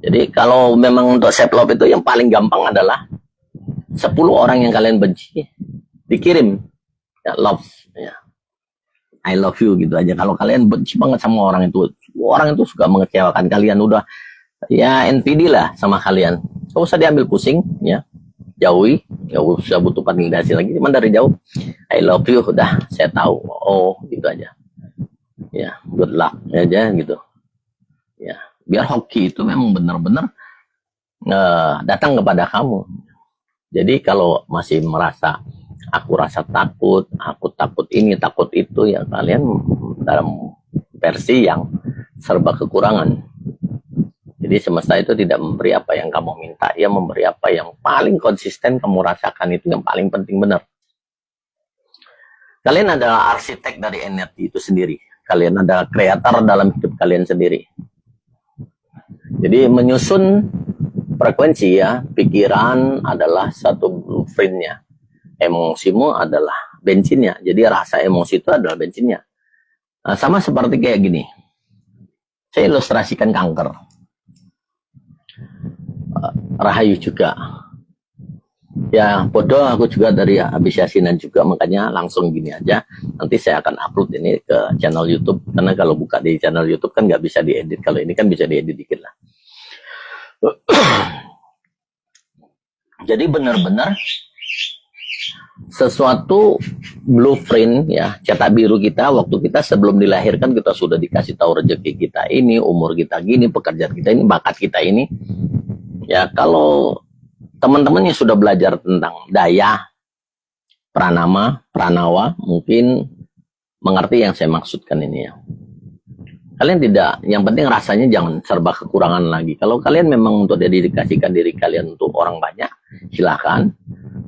[SPEAKER 1] Jadi kalau memang untuk self love itu yang paling gampang adalah 10 orang yang kalian benci dikirim ya, love, ya, I love you gitu aja. Kalau kalian benci banget sama orang itu suka mengecewakan kalian, udah ya NPD lah sama kalian, gak usah diambil pusing, ya, jauhi, gak usah butuh validasi lagi, cuman dari jauh I love you, udah saya tahu, oh gitu aja, ya, good luck aja gitu, ya, biar hoki itu memang benar-benar datang kepada kamu. Jadi kalau masih merasa aku rasa takut, aku takut ini, takut itu, ya kalian dalam versi yang serba kekurangan. Jadi semesta itu tidak memberi apa yang kamu minta, ia memberi apa yang paling konsisten kamu rasakan, itu yang paling penting benar. Kalian adalah arsitek dari energi itu sendiri. Kalian adalah kreator dalam hidup kalian sendiri. Jadi menyusun frekuensi, ya, pikiran adalah satu blueprintnya. Emosimu adalah bensinnya. Jadi rasa emosi itu adalah bensinnya. Nah, sama seperti kayak gini. Saya ilustrasikan kanker. Rahayu juga. Ya, bodoh aku juga dari habis yasinan juga, makanya langsung gini aja. Nanti saya akan upload ini ke channel YouTube. Karena kalau buka di channel YouTube kan nggak bisa diedit. Kalau ini kan bisa diedit dikit lah. Jadi benar-benar sesuatu blueprint, ya, cetak biru kita waktu kita sebelum dilahirkan, kita sudah dikasih tahu rezeki kita ini, umur kita gini, pekerjaan kita ini, bakat kita ini. Ya, kalau teman-teman yang sudah belajar tentang daya, pranama, pranawa, mungkin mengerti yang saya maksudkan ini, ya. Kalian tidak, yang penting rasanya jangan serba kekurangan lagi. Kalau kalian memang untuk dedikasikan diri kalian untuk orang banyak, silakan.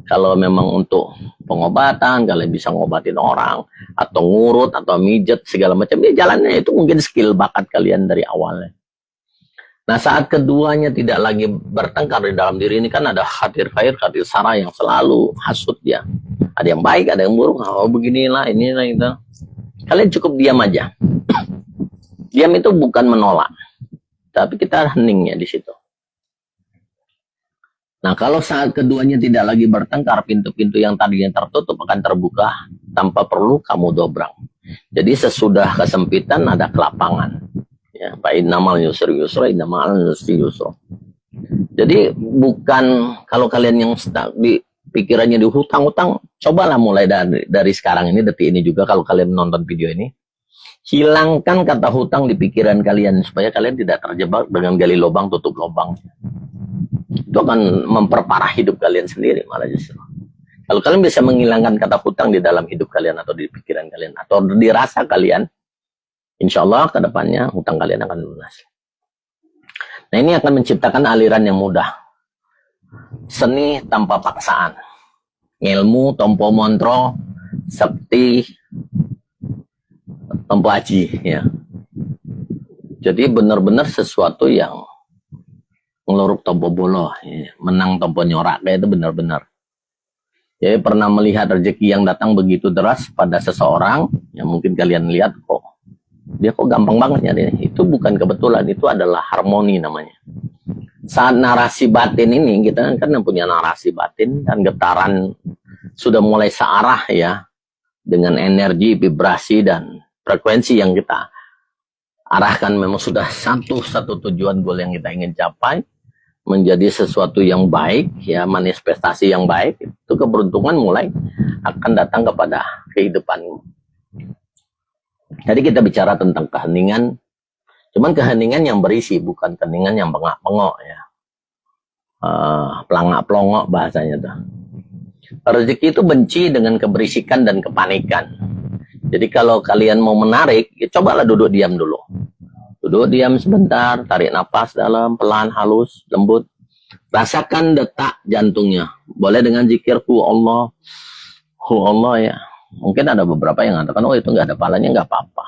[SPEAKER 1] Kalau memang untuk pengobatan, kalian bisa ngobatin orang, atau ngurut, atau mijet, segala macam, ya jalannya itu mungkin skill bakat kalian dari awalnya. Nah, saat keduanya tidak lagi bertengkar di dalam diri ini, kan ada khatir khair, khatir sarah yang selalu hasut dia. Ada yang baik, ada yang buruk, oh beginilah, inilah, itu. Kalian cukup diam aja. Diam itu bukan menolak, tapi kita hening, ya, di situ. Nah, kalau saat keduanya tidak lagi bertengkar, pintu-pintu yang tadinya tertutup akan terbuka tanpa perlu kamu dobrang. Jadi sesudah kesempitan ada kelapangan. Ya, fa innamal yusri yusra, innamal usri yusra. Jadi bukan kalau kalian yang di pikirannya di hutang-hutang, cobalah mulai dari sekarang ini, detik ini juga, kalau kalian menonton video ini, hilangkan kata hutang di pikiran kalian supaya kalian tidak terjebak dengan gali lubang tutup lubang. Itu akan memperparah hidup kalian sendiri malah justru. Kalau kalian bisa menghilangkan kata hutang di dalam hidup kalian atau di pikiran kalian atau dirasa kalian, insya Allah ke depannya hutang kalian akan lunas. Nah, ini akan menciptakan aliran yang mudah. Seni tanpa paksaan. Ilmu tompo montro, sakti tompo aji, ya. Jadi benar-benar sesuatu yang ngeluruk tompo bolo, ya. Menang tompo nyorak, kayak itu benar-benar. Jadi pernah melihat rezeki yang datang begitu deras pada seseorang, yang mungkin kalian lihat kok dia kok gampang banget nyari. Itu bukan kebetulan, itu adalah harmoni namanya. saat narasi batin ini, kita kan punya narasi batin dan getaran sudah mulai searah ya, dengan energi, vibrasi, dan frekuensi yang kita arahkan, memang sudah satu tujuan goal yang kita ingin capai, menjadi sesuatu yang baik ya, manifestasi yang baik, itu keberuntungan mulai akan datang kepada kehidupanmu. Jadi kita bicara tentang keheningan, cuman keheningan yang berisi, bukan keheningan yang bengak-bengok ya, pelangak-pelongok bahasanya tuh. Rezeki itu benci dengan keberisikan dan kepanikan. Jadi kalau kalian mau menarik, ya cobalah duduk diam dulu. Duduk diam sebentar, tarik nafas dalam, pelan, halus, lembut. Rasakan detak jantungnya. Boleh dengan zikir hu Allah ya. Mungkin ada beberapa yang mengatakan, oh itu nggak ada palanya, nggak apa-apa.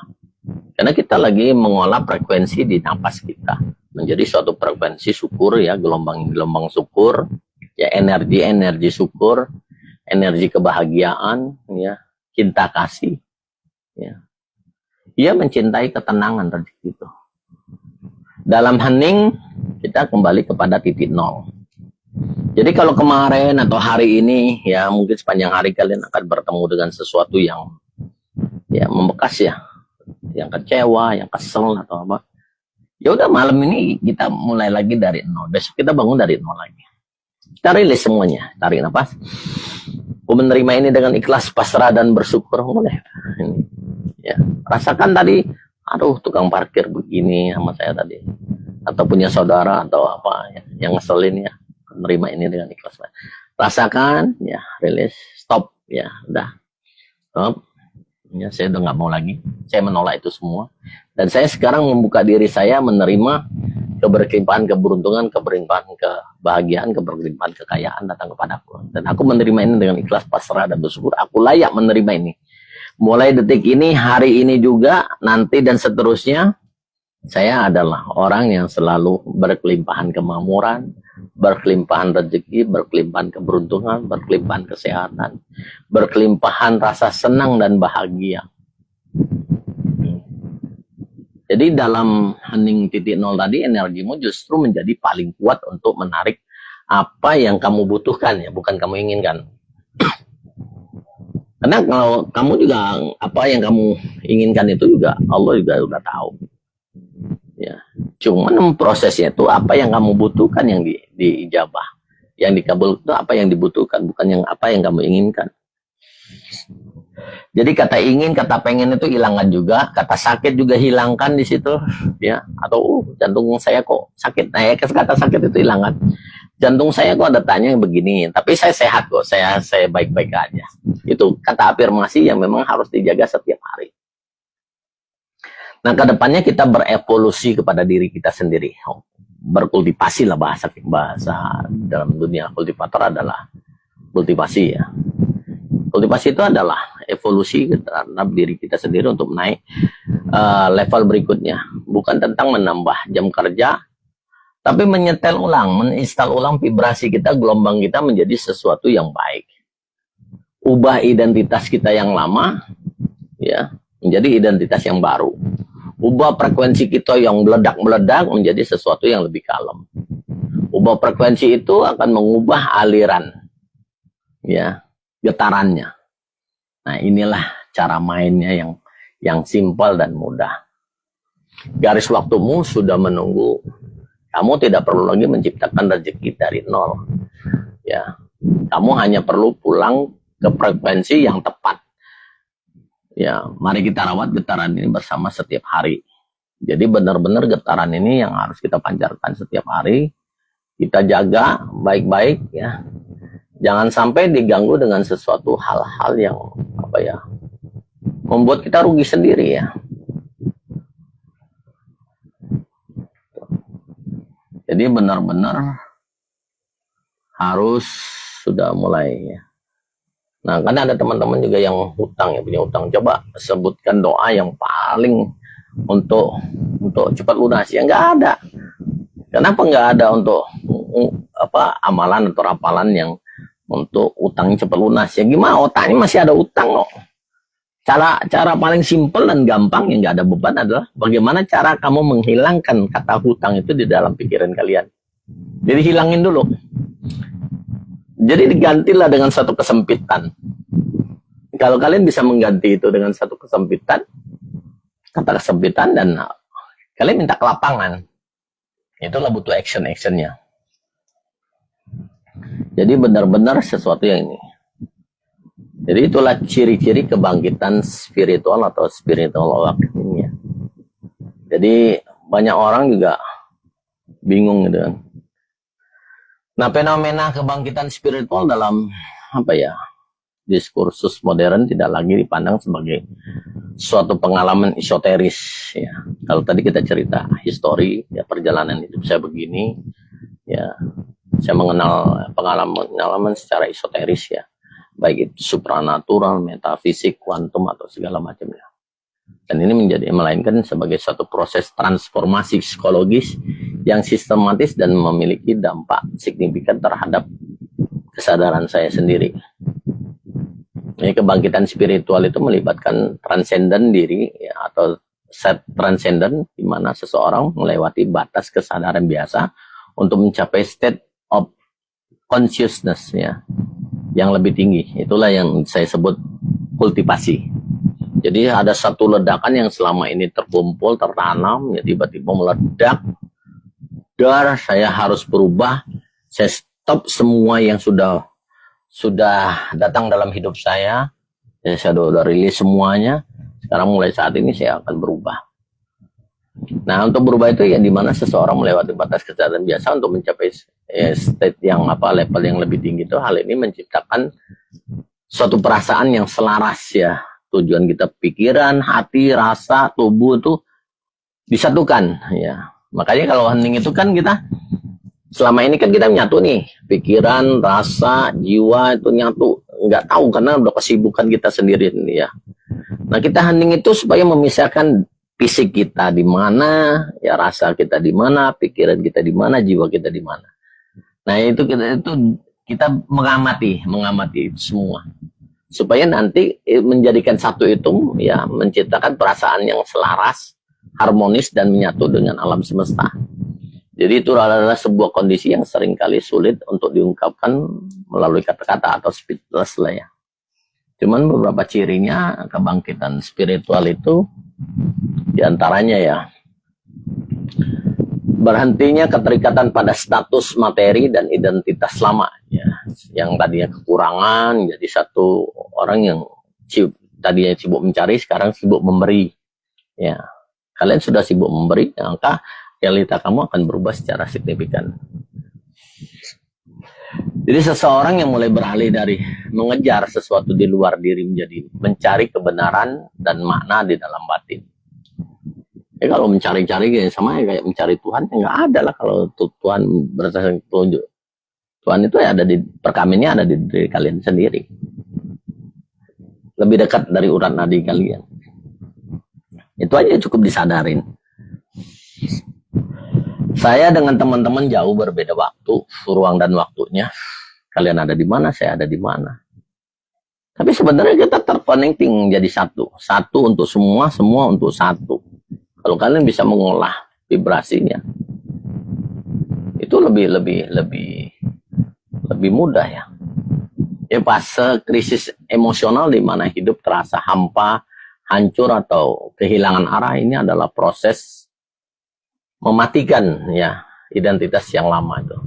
[SPEAKER 1] Karena kita lagi mengolah frekuensi di nafas kita. Menjadi suatu frekuensi syukur ya, gelombang syukur. Ya, energi syukur, energi kebahagiaan, ya, cinta kasih. Ya. Ia mencintai ketenangan rezeki itu. Dalam hening, kita kembali kepada titik nol. Jadi kalau kemarin atau hari ini, ya mungkin sepanjang hari kalian akan bertemu dengan sesuatu yang ya membekas ya, yang kecewa, yang kesel atau apa. Ya udah, malam ini kita mulai lagi dari nol. Besok kita bangun dari nol lagi. Kita rilis semuanya, tarik nafas. Aku menerima ini dengan ikhlas, pasrah dan bersyukur. Boleh. Ya, rasakan tadi, aduh tukang parkir begini sama saya tadi, atau punya saudara atau apa ya, yang ngeselin ya, menerima ini dengan ikhlas. Rasakan, ya, rilis, stop, ya, udah, stop. Ya, saya udah nggak mau lagi, saya menolak itu semua, dan saya sekarang membuka diri saya menerima keberlimpahan keberuntungan, keberlimpahan kebahagiaan, keberlimpahan kekayaan datang kepadaku, dan aku menerima ini dengan ikhlas, pasrah dan bersyukur. Aku layak menerima ini. Mulai detik ini, hari ini juga, nanti dan seterusnya, saya adalah orang yang selalu berkelimpahan kemakmuran, berkelimpahan rezeki, berkelimpahan keberuntungan, berkelimpahan kesehatan, berkelimpahan rasa senang dan bahagia. Jadi dalam hening titik nol tadi, energimu justru menjadi paling kuat untuk menarik apa yang kamu butuhkan ya, bukan kamu inginkan. Karena kalau kamu juga, apa yang kamu inginkan itu juga Allah juga udah tahu. Ya, cuman prosesnya itu apa yang kamu butuhkan yang diijabah, yang dikabul itu apa yang dibutuhkan, bukan yang apa yang kamu inginkan. Jadi kata ingin, kata pengen itu hilangkan juga, kata sakit juga hilangkan di situ, ya. Atau jantung saya kok sakit, nah ya kata sakit itu hilangkan. Jantung saya kok ada tanya begini, tapi saya sehat kok, saya baik-baik aja. Itu kata afirmasi yang memang harus dijaga setiap hari. Nah, kedepannya kita berevolusi kepada diri kita sendiri, berkultivasi lah, bahasa dalam dunia kultivator adalah kultivasi ya. Kultivasi itu adalah evolusi terhadap diri kita sendiri untuk naik level berikutnya. Bukan tentang menambah jam kerja, tapi menyetel ulang, menginstal ulang vibrasi kita, gelombang kita menjadi sesuatu yang baik. Ubah identitas kita yang lama, ya, menjadi identitas yang baru. Ubah frekuensi kita yang meledak-meledak menjadi sesuatu yang lebih kalem. Ubah frekuensi itu akan mengubah aliran, ya, getarannya. Nah, inilah cara mainnya yang simpel dan mudah. Garis waktumu sudah menunggu. Kamu tidak perlu lagi menciptakan rezeki dari nol. Ya, kamu hanya perlu pulang ke frekuensi yang tepat. Ya, mari kita rawat getaran ini bersama setiap hari. Jadi benar-benar getaran ini yang harus kita pancarkan setiap hari. Kita jaga baik-baik ya. Jangan sampai diganggu dengan sesuatu hal-hal yang apa ya, membuat kita rugi sendiri ya. Jadi benar-benar harus sudah mulai ya. Nah, karena ada teman-teman juga yang hutang ya, punya hutang. Coba sebutkan doa yang paling untuk cepat lunas. Ya nggak ada. Kenapa nggak ada untuk apa amalan atau rapalan yang untuk utangnya cepat lunas? Ya gimana, otaknya masih ada utang loh. Cara paling simpel dan gampang yang nggak ada beban adalah bagaimana cara kamu menghilangkan kata hutang itu di dalam pikiran kalian. Jadi hilangin dulu. Jadi digantilah dengan satu kesempitan. Kalau kalian bisa mengganti itu dengan satu kesempitan, kata kesempitan, dan kalian minta ke lapangan, itulah butuh actionnya. Jadi benar-benar sesuatu yang ini. Jadi itulah ciri-ciri kebangkitan spiritual atau spiritual awakening. Jadi banyak orang juga bingung gitu kan. Nah, fenomena kebangkitan spiritual dalam diskursus modern tidak lagi dipandang sebagai suatu pengalaman esoteris ya. Kalau tadi kita cerita histori ya, perjalanan hidup saya begini ya, saya mengenal pengalaman secara esoteris ya, baik itu supranatural, metafisik, kuantum atau segala macamnya. Dan ini melainkan sebagai suatu proses transformasi psikologis yang sistematis dan memiliki dampak signifikan terhadap kesadaran saya sendiri. Ini kebangkitan spiritual itu melibatkan transenden diri ya, atau set transenden, di mana seseorang melewati batas kesadaran biasa untuk mencapai state of consciousness ya, yang lebih tinggi. Itulah yang saya sebut kultivasi. Jadi ada satu ledakan yang selama ini terkumpul, tertanam, ya tiba-tiba meledak. Dar, saya harus berubah. Saya stop semua yang sudah datang dalam hidup saya. Ya, saya sudah rilis semuanya. Sekarang mulai saat ini saya akan berubah. Nah, untuk berubah itu ya dimana seseorang melewati batas kesadaran biasa untuk mencapai state yang level yang lebih tinggi itu. Hal ini menciptakan suatu perasaan yang selaras ya. Tujuan kita, pikiran, hati, rasa, tubuh itu disatukan ya. Makanya kalau hening itu kan kita selama ini kan kita menyatu nih, pikiran, rasa, jiwa itu nyatu. Nggak tahu karena udah kesibukan kita sendiri nih ya. Nah, kita hening itu supaya memisahkan fisik kita di mana, ya rasa kita di mana, pikiran kita di mana, jiwa kita di mana. Nah, itu kita mengamati itu semua. Supaya nanti menjadikan satu itu ya menciptakan perasaan yang selaras, harmonis dan menyatu dengan alam semesta. Jadi itu adalah sebuah kondisi yang seringkali sulit untuk diungkapkan melalui kata-kata atau speechless lah ya. Cuman beberapa cirinya kebangkitan spiritual itu diantaranya ya, berhentinya keterikatan pada status materi dan identitas lama ya, yang tadinya kekurangan jadi satu orang yang tadinya sibuk mencari sekarang sibuk memberi ya. Kalian sudah sibuk memberi, maka realita kamu akan berubah secara signifikan. Jadi seseorang yang mulai beralih dari mengejar sesuatu di luar diri menjadi mencari kebenaran dan makna di dalam batin. Ya kalau mencari-cari sama kayak mencari Tuhan, ya nggak ada lah kalau Tuhan berdasarkan petunjuk. Tuhan itu ya ada di perkaminnya, ada di diri kalian sendiri. Lebih dekat dari urat nadi kalian. Itu aja cukup disadarin. Saya dengan teman-teman jauh berbeda waktu, ruang dan waktunya. Kalian ada di mana, saya ada di mana. Tapi sebenarnya kita terconnecting jadi satu. Satu untuk semua, semua untuk satu. Kalau kalian bisa mengolah vibrasinya, itu lebih mudah ya. Ya fase krisis emosional di mana hidup terasa hampa, hancur atau kehilangan arah, ini adalah proses mematikan ya identitas yang lama itu,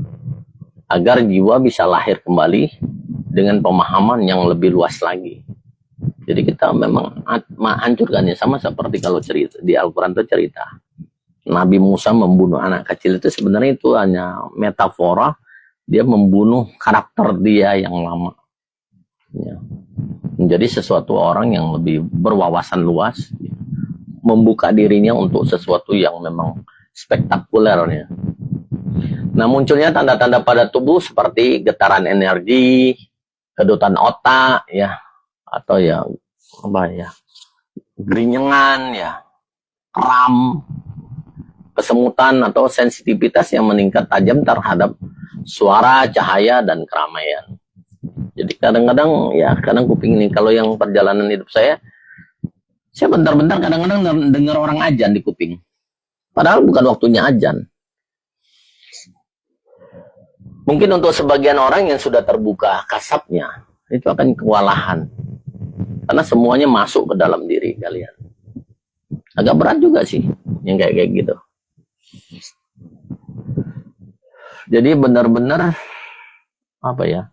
[SPEAKER 1] agar jiwa bisa lahir kembali dengan pemahaman yang lebih luas lagi. Jadi kita memang menghancurkannya, sama seperti kalau cerita di Al-Quran itu cerita Nabi Musa membunuh anak kecil, itu sebenarnya itu hanya metafora, dia membunuh karakter dia yang lama ya. Menjadi sesuatu orang yang lebih berwawasan luas ya. Membuka dirinya untuk sesuatu yang memang spektakuler ya. Nah, munculnya tanda-tanda pada tubuh seperti getaran energi, kedutan otak ya, atau ya gerinyengan ya, kram, kesemutan atau sensitivitas yang meningkat tajam terhadap suara, cahaya dan keramaian. Jadi kadang-kadang ya, kadang kuping ini kalau yang perjalanan hidup saya bentar-bentar kadang-kadang dengar orang azan di kuping. Padahal bukan waktunya azan. Mungkin untuk sebagian orang yang sudah terbuka kasabnya, itu akan kewalahan. Karena semuanya masuk ke dalam diri kalian. Agak berat juga sih, yang kayak gitu. Jadi benar-benar, apa ya,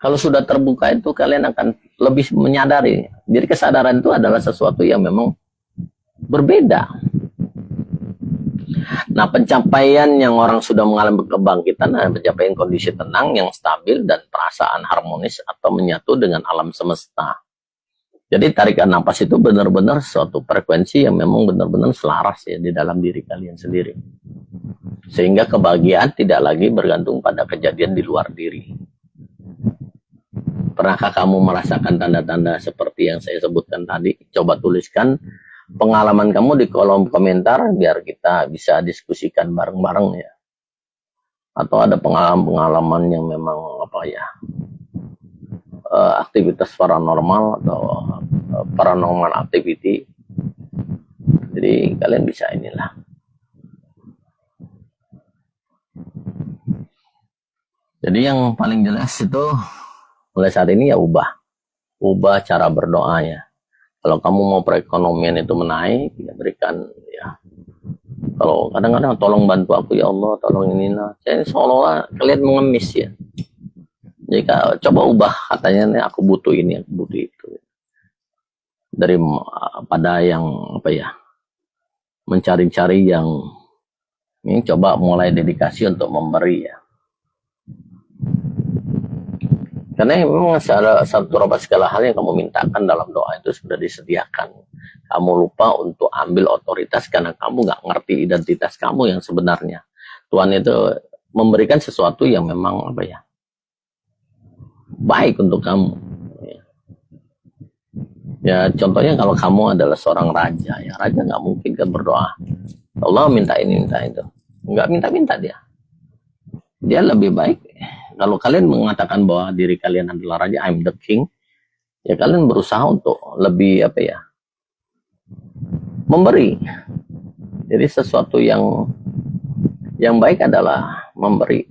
[SPEAKER 1] kalau sudah terbuka itu kalian akan lebih menyadari. Jadi kesadaran itu adalah sesuatu yang memang berbeda. Nah, pencapaian yang orang sudah mengalami kebangkitan adalah pencapaian kondisi tenang yang stabil dan perasaan harmonis atau menyatu dengan alam semesta. Jadi tarikan nafas itu benar-benar suatu frekuensi yang memang benar-benar selaras ya di dalam diri kalian sendiri. Sehingga kebahagiaan tidak lagi bergantung pada kejadian di luar diri. Pernahkah kamu merasakan tanda-tanda seperti yang saya sebutkan tadi? Coba tuliskan pengalaman kamu di kolom komentar biar kita bisa diskusikan bareng-bareng ya. Atau ada pengalaman-pengalaman yang memang apa ya, aktivitas paranormal atau paranormal activity. Jadi kalian bisa inilah. Jadi yang paling jelas itu mulai saat ini ya ubah cara berdoanya. Kalau kamu mau perekonomian itu menaik, ya berikan ya. Kalau kadang-kadang tolong bantu aku ya Allah, tolong inilah. Saya seolah-olah kalian mengemis ya. Jadi coba ubah katanya nih, aku butuh ini, aku butuh itu. Dari pada yang apa ya, mencari-cari yang ini, coba mulai dedikasi untuk memberi ya. Karena memang satu segala hal yang kamu mintakan dalam doa itu sudah disediakan. Kamu lupa untuk ambil otoritas karena kamu nggak ngerti identitas kamu yang sebenarnya. Tuhan itu memberikan sesuatu yang memang apa ya, baik untuk kamu. Ya contohnya kalau kamu adalah seorang raja, ya raja nggak mungkin kan berdoa, Allah minta ini minta itu, nggak minta-minta dia. Dia lebih baik. Kalau kalian mengatakan bahwa diri kalian adalah raja, I'm the king, ya kalian berusaha untuk lebih apa ya, memberi. Jadi sesuatu yang baik adalah memberi.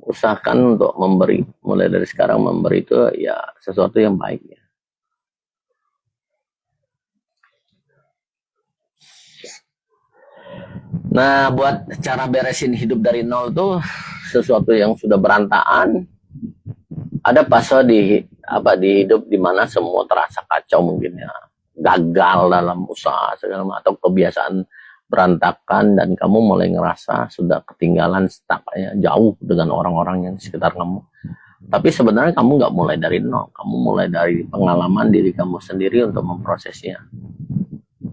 [SPEAKER 1] Usahakan untuk memberi. Mulai dari sekarang memberi itu ya sesuatu yang baik ya. Nah, buat cara beresin hidup dari nol tuh sesuatu yang sudah berantakan. Ada fase di hidup di mana semua terasa kacau mungkin ya. Gagal dalam usaha segala macam atau kebiasaan berantakan dan kamu mulai ngerasa sudah ketinggalan stuck ya, jauh dengan orang-orang yang di sekitar kamu. Tapi sebenarnya kamu nggak mulai dari nol. Kamu mulai dari pengalaman diri kamu sendiri untuk memprosesnya.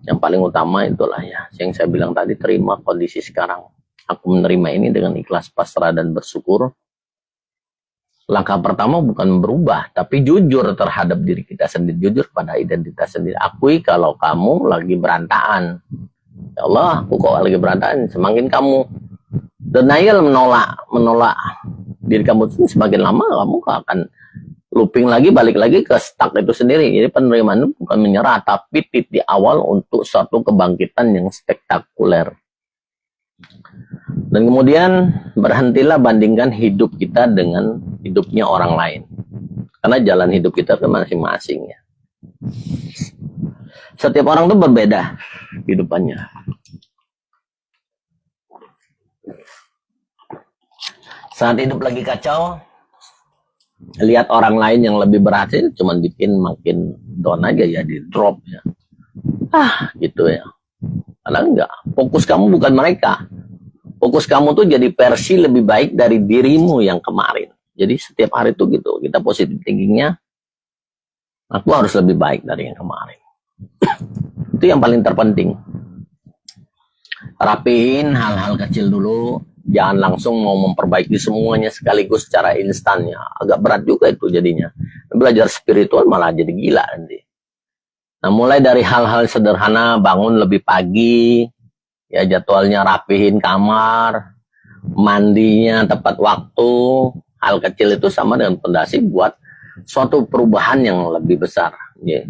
[SPEAKER 1] Yang paling utama itulah ya, yang saya bilang tadi, terima kondisi sekarang. Aku menerima ini dengan ikhlas, pasrah, dan bersyukur. Langkah pertama bukan berubah, tapi jujur terhadap diri kita sendiri, jujur pada identitas sendiri. Akui kalau kamu lagi berantakan. Ya Allah, aku kok lagi berantakan. Semakin kamu denial, menolak diri kamu, semakin lama kamu akan looping lagi, balik lagi ke stuck itu sendiri. Jadi penerimaan itu bukan menyerah, tapi titik awal untuk suatu kebangkitan yang spektakuler. Dan kemudian berhentilah bandingkan hidup kita dengan hidupnya orang lain. Karena jalan hidup kita itu masing-masing ya. Setiap orang itu berbeda hidupannya. Saat hidup lagi kacau, lihat orang lain yang lebih berhasil, cuman bikin makin down aja ya, di drop ya. Gitu ya. Karena enggak, fokus kamu bukan mereka. Fokus kamu tuh jadi versi lebih baik dari dirimu yang kemarin. Jadi setiap hari tuh gitu, kita positif thinkingnya, aku harus lebih baik dari yang kemarin. Itu yang paling terpenting. Rapihin hal-hal kecil dulu. Jangan langsung mau memperbaiki semuanya sekaligus secara instannya. Agak berat juga itu jadinya. Belajar spiritual malah jadi gila nanti. Nah, mulai dari hal-hal sederhana, bangun lebih pagi, ya jadwalnya rapihin kamar, mandinya tepat waktu. Hal kecil itu sama dengan fondasi buat suatu perubahan yang lebih besar. Ya.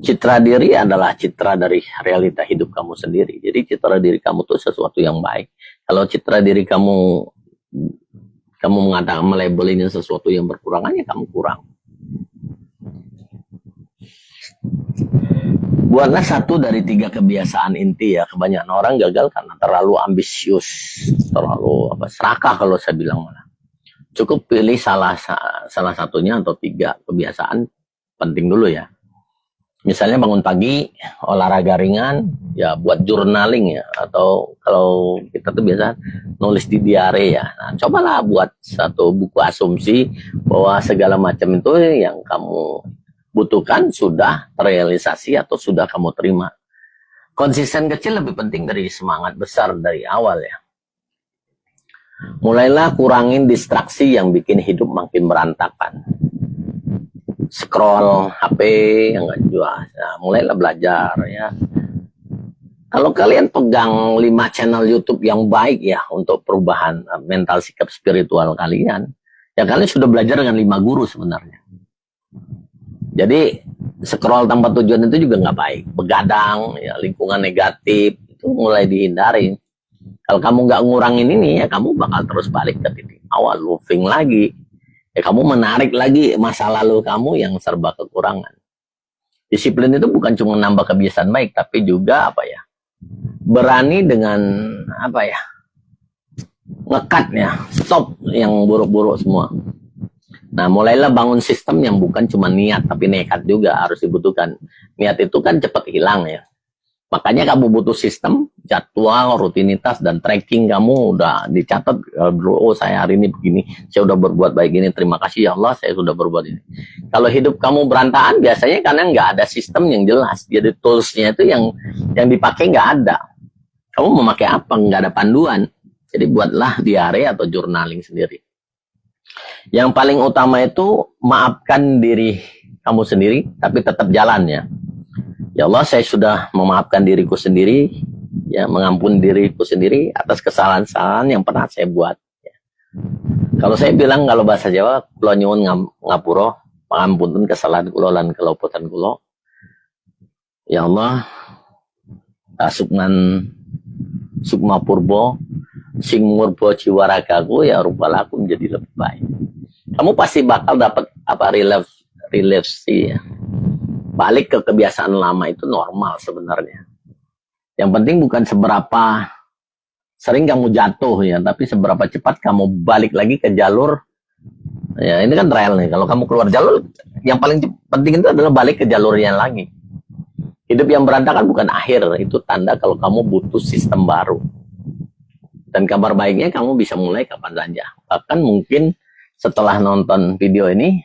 [SPEAKER 1] Citra diri adalah citra dari realita hidup kamu sendiri. Jadi citra diri kamu tuh sesuatu yang baik. Kalau citra diri kamu mengatakan melabelinya sesuatu yang berkurangannya, kamu kurang. Buatlah satu dari 3 kebiasaan inti ya. Kebanyakan orang gagal karena terlalu ambisius, terlalu serakah kalau saya bilang malah. Cukup pilih salah satunya atau 3 kebiasaan penting dulu ya. Misalnya bangun pagi, olahraga ringan, ya buat journaling ya. Atau kalau kita tuh biasa nulis di diary ya. Nah, cobalah buat satu buku asumsi bahwa segala macam itu yang kamu butuhkan sudah terrealisasi atau sudah kamu terima. Konsisten kecil lebih penting dari semangat besar dari awal ya. Mulailah kurangin distraksi yang bikin hidup makin berantakan. Scroll HP yang gak jelas. Nah, mulailah belajar ya. Kalau kalian pegang 5 channel YouTube yang baik ya untuk perubahan mental sikap spiritual kalian, ya kalian sudah belajar dengan 5 guru sebenarnya. Jadi scroll tanpa tujuan itu juga nggak baik. Begadang, ya lingkungan negatif itu mulai dihindari. Kalau kamu nggak ngurangin ini ya kamu bakal terus balik ke titik awal, looping lagi. Ya kamu menarik lagi masa lalu kamu yang serba kekurangan. Disiplin itu bukan cuma nambah kebiasaan baik, tapi juga berani dengan ngekatnya, stop yang buruk-buruk semua. Nah, mulailah bangun sistem yang bukan cuma niat, tapi nekat juga harus dibutuhkan. Niat itu kan cepat hilang ya. Makanya kamu butuh sistem, jadwal, rutinitas, dan tracking kamu udah dicatat. Oh, saya hari ini begini, saya udah berbuat baik ini, terima kasih ya Allah, saya sudah berbuat ini. Kalau hidup kamu berantakan, biasanya karena nggak ada sistem yang jelas. Jadi toolsnya itu yang dipakai nggak ada. Kamu memakai apa? Nggak ada panduan. Jadi buatlah diary atau journaling sendiri. Yang paling utama itu maafkan diri kamu sendiri, tapi tetap jalannya. Ya Allah, saya sudah memaafkan diriku sendiri, ya mengampuni diriku sendiri atas kesalahan-kesalahan yang pernah saya buat. Ya. Kalau saya bilang kalau bahasa Jawa, kula nyuwun ngapura, pangapunten kesalahan kula lan kelopotan kula. Ya Allah, asuknan sukma purbo, sing murbo jiwaragaku ya rubalaku menjadi lebih baik. Kamu pasti bakal dapat relapse ya. Balik ke kebiasaan lama itu normal sebenarnya. Yang penting bukan seberapa sering kamu jatuh ya, tapi seberapa cepat kamu balik lagi ke jalur. Ya, ini kan rel nih. Kalau kamu keluar jalur, yang paling penting itu adalah balik ke jalurnya lagi. Hidup yang berantakan bukan akhir, itu tanda kalau kamu butuh sistem baru. Dan kabar baiknya kamu bisa mulai kapan saja. Bahkan mungkin setelah nonton video ini,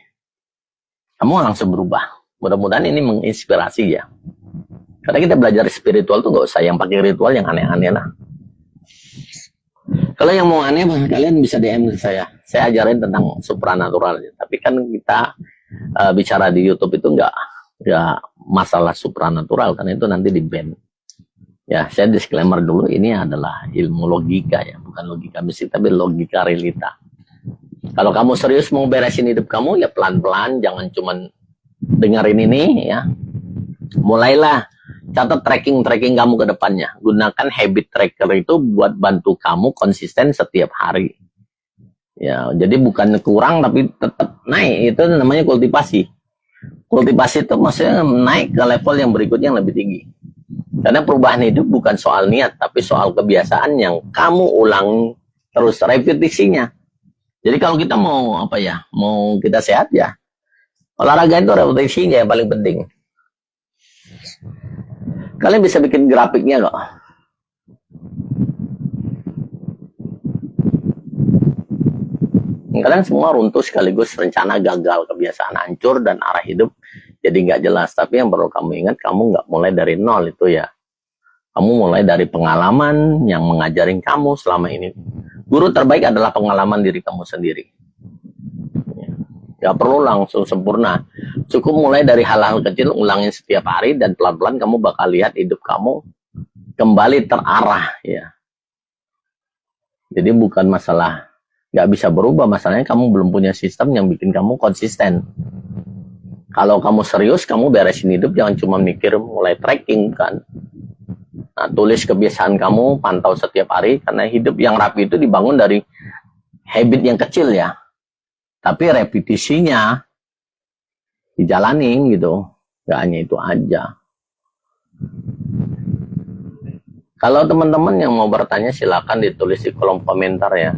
[SPEAKER 1] kamu langsung berubah. Mudah-mudahan ini menginspirasi ya. Karena kita belajar spiritual tuh nggak usah yang pakai ritual yang aneh-aneh lah. Kalau yang mau aneh, kalian bisa DM ke saya. Saya ajarin tentang supranatural. Tapi kan kita bicara di YouTube itu nggak masalah supranatural, karena itu nanti di-ban. Ya, saya disclaimer dulu, ini adalah ilmu logika ya, bukan logika mistik, tapi logika realita. Kalau kamu serius mau beresin hidup kamu, ya pelan-pelan, jangan cuman dengerin ini ya. Mulailah catat tracking kamu ke depannya. Gunakan habit tracker itu buat bantu kamu konsisten setiap hari. Ya, jadi bukan kurang tapi tetap naik. Itu namanya kultivasi. Kultivasi itu maksudnya naik ke level yang berikutnya yang lebih tinggi. Karena perubahan hidup bukan soal niat, tapi soal kebiasaan yang kamu ulang terus, repetisinya. Jadi kalau kita mau mau kita sehat ya, olahraga itu repetisinya yang paling penting. Kalian bisa bikin grafiknya kok. Kalian semua runtuh sekaligus, rencana gagal, kebiasaan hancur, dan arah hidup jadi nggak jelas. Tapi yang perlu kamu ingat, kamu nggak mulai dari nol itu ya. Kamu mulai dari pengalaman yang mengajarin kamu selama ini. Guru terbaik adalah pengalaman diri kamu sendiri. Gak perlu langsung sempurna. Cukup mulai dari hal-hal kecil, ulangin setiap hari, dan pelan-pelan kamu bakal lihat hidup kamu kembali terarah ya. Jadi bukan masalah gak bisa berubah, masalahnya kamu belum punya sistem yang bikin kamu konsisten. Kalau kamu serius, kamu beresin hidup, jangan cuma mikir mulai tracking kan. Nah, tulis kebiasaan kamu, pantau setiap hari, karena hidup yang rapi itu dibangun dari habit yang kecil ya. Tapi repetisinya dijalanin gitu. Gak hanya itu aja. Kalau teman-teman yang mau bertanya, silakan ditulis di kolom komentar ya.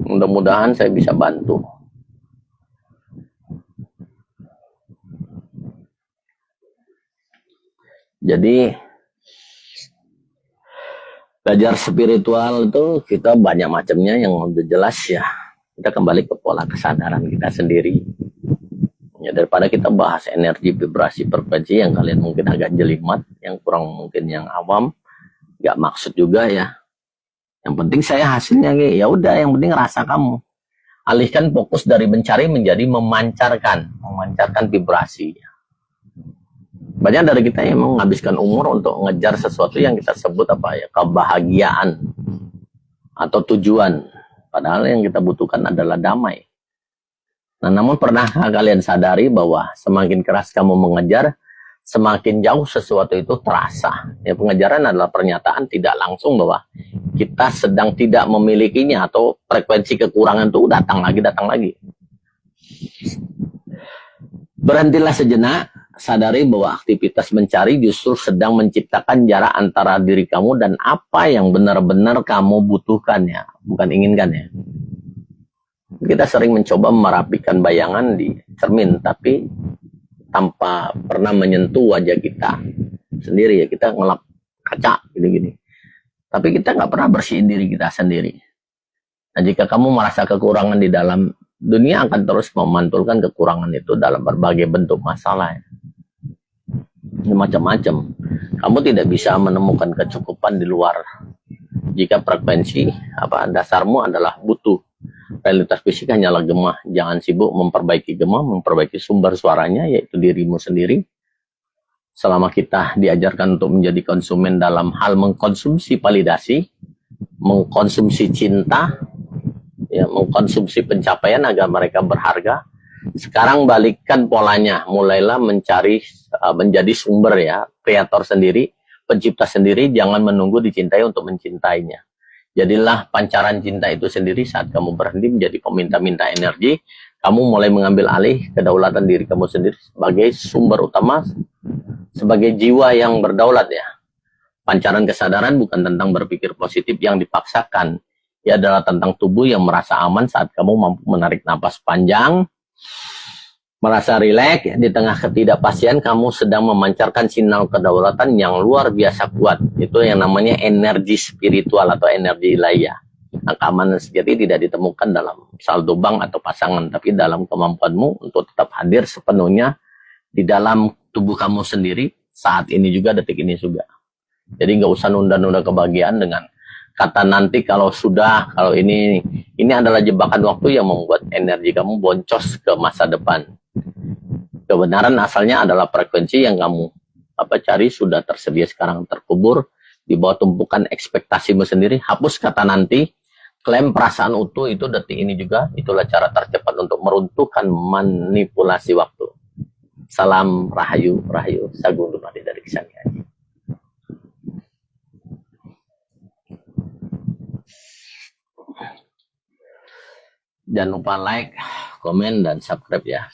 [SPEAKER 1] Mudah-mudahan saya bisa bantu. Jadi belajar spiritual itu kita banyak macamnya yang udah jelas ya. Kita kembali ke pola kesadaran kita sendiri. Ya, daripada kita bahas energi, vibrasi, frekuensi yang kalian mungkin agak jelimet, yang kurang mungkin yang awam, nggak maksud juga ya. Yang penting saya hasilnya ya udah, yang penting rasa kamu. Alihkan fokus dari mencari menjadi memancarkan vibrasi. Banyak dari kita yang menghabiskan umur untuk mengejar sesuatu yang kita sebut apa ya, kebahagiaan atau tujuan. Padahal yang kita butuhkan adalah damai. Nah, namun pernahkah kalian sadari bahwa semakin keras kamu mengejar, semakin jauh sesuatu itu terasa. Ya, pengejaran adalah pernyataan tidak langsung bahwa kita sedang tidak memilikinya, atau frekuensi kekurangan itu datang lagi. Berhentilah sejenak, sadari bahwa aktivitas mencari justru sedang menciptakan jarak antara diri kamu dan apa yang benar-benar kamu butuhkan ya, bukan inginkan ya. Kita sering mencoba merapikan bayangan di cermin, tapi tanpa pernah menyentuh wajah kita sendiri ya. Kita ngelap kaca gini-gini, tapi kita nggak pernah bersihin diri kita sendiri. Nah, jika kamu merasa kekurangan di dalam, dunia akan terus memantulkan kekurangan itu dalam berbagai bentuk masalah ya. Ini macam-macam. Kamu tidak bisa menemukan kecukupan di luar jika frekuensi dasarmu adalah butuh. Realitas fisik hanyalah gemah. Jangan sibuk memperbaiki gemah, memperbaiki sumber suaranya, yaitu dirimu sendiri. Selama kita diajarkan untuk menjadi konsumen dalam hal mengkonsumsi validasi, mengkonsumsi cinta, ya, mengkonsumsi pencapaian agar mereka berharga. Sekarang balikkan polanya, mulailah mencari menjadi sumber ya, kreator sendiri, pencipta sendiri. Jangan menunggu dicintai untuk mencintainya. Jadilah pancaran cinta itu sendiri. Saat kamu berhenti menjadi peminta-minta energi, kamu mulai mengambil alih kedaulatan diri kamu sendiri sebagai sumber utama, sebagai jiwa yang berdaulat ya. Pancaran kesadaran bukan tentang berpikir positif yang dipaksakan. Ia adalah tentang tubuh yang merasa aman saat kamu mampu menarik napas panjang, merasa rileks. Di tengah ketidakpastian, kamu sedang memancarkan sinyal kedaulatan yang luar biasa kuat. Itu yang namanya energi spiritual atau energi ilahiyah. Nah, keamanan sejati tidak ditemukan dalam saldo bank atau pasangan, tapi dalam kemampuanmu untuk tetap hadir sepenuhnya di dalam tubuh kamu sendiri saat ini juga, detik ini juga. Jadi nggak usah nunda-nunda kebahagiaan dengan kata nanti, kalau sudah, kalau ini adalah jebakan waktu yang membuat energi kamu boncos ke masa depan. Kebenaran asalnya adalah frekuensi yang kamu cari sudah tersedia sekarang, terkubur di bawah tumpukan ekspektasimu sendiri. Hapus kata nanti, klaim perasaan utuh itu detik ini juga. Itulah cara tercepat untuk meruntuhkan manipulasi waktu. Salam Rahayu, Rahayu, Sagung Dumadi dari Kisangani. Jangan lupa like, komen, dan subscribe ya.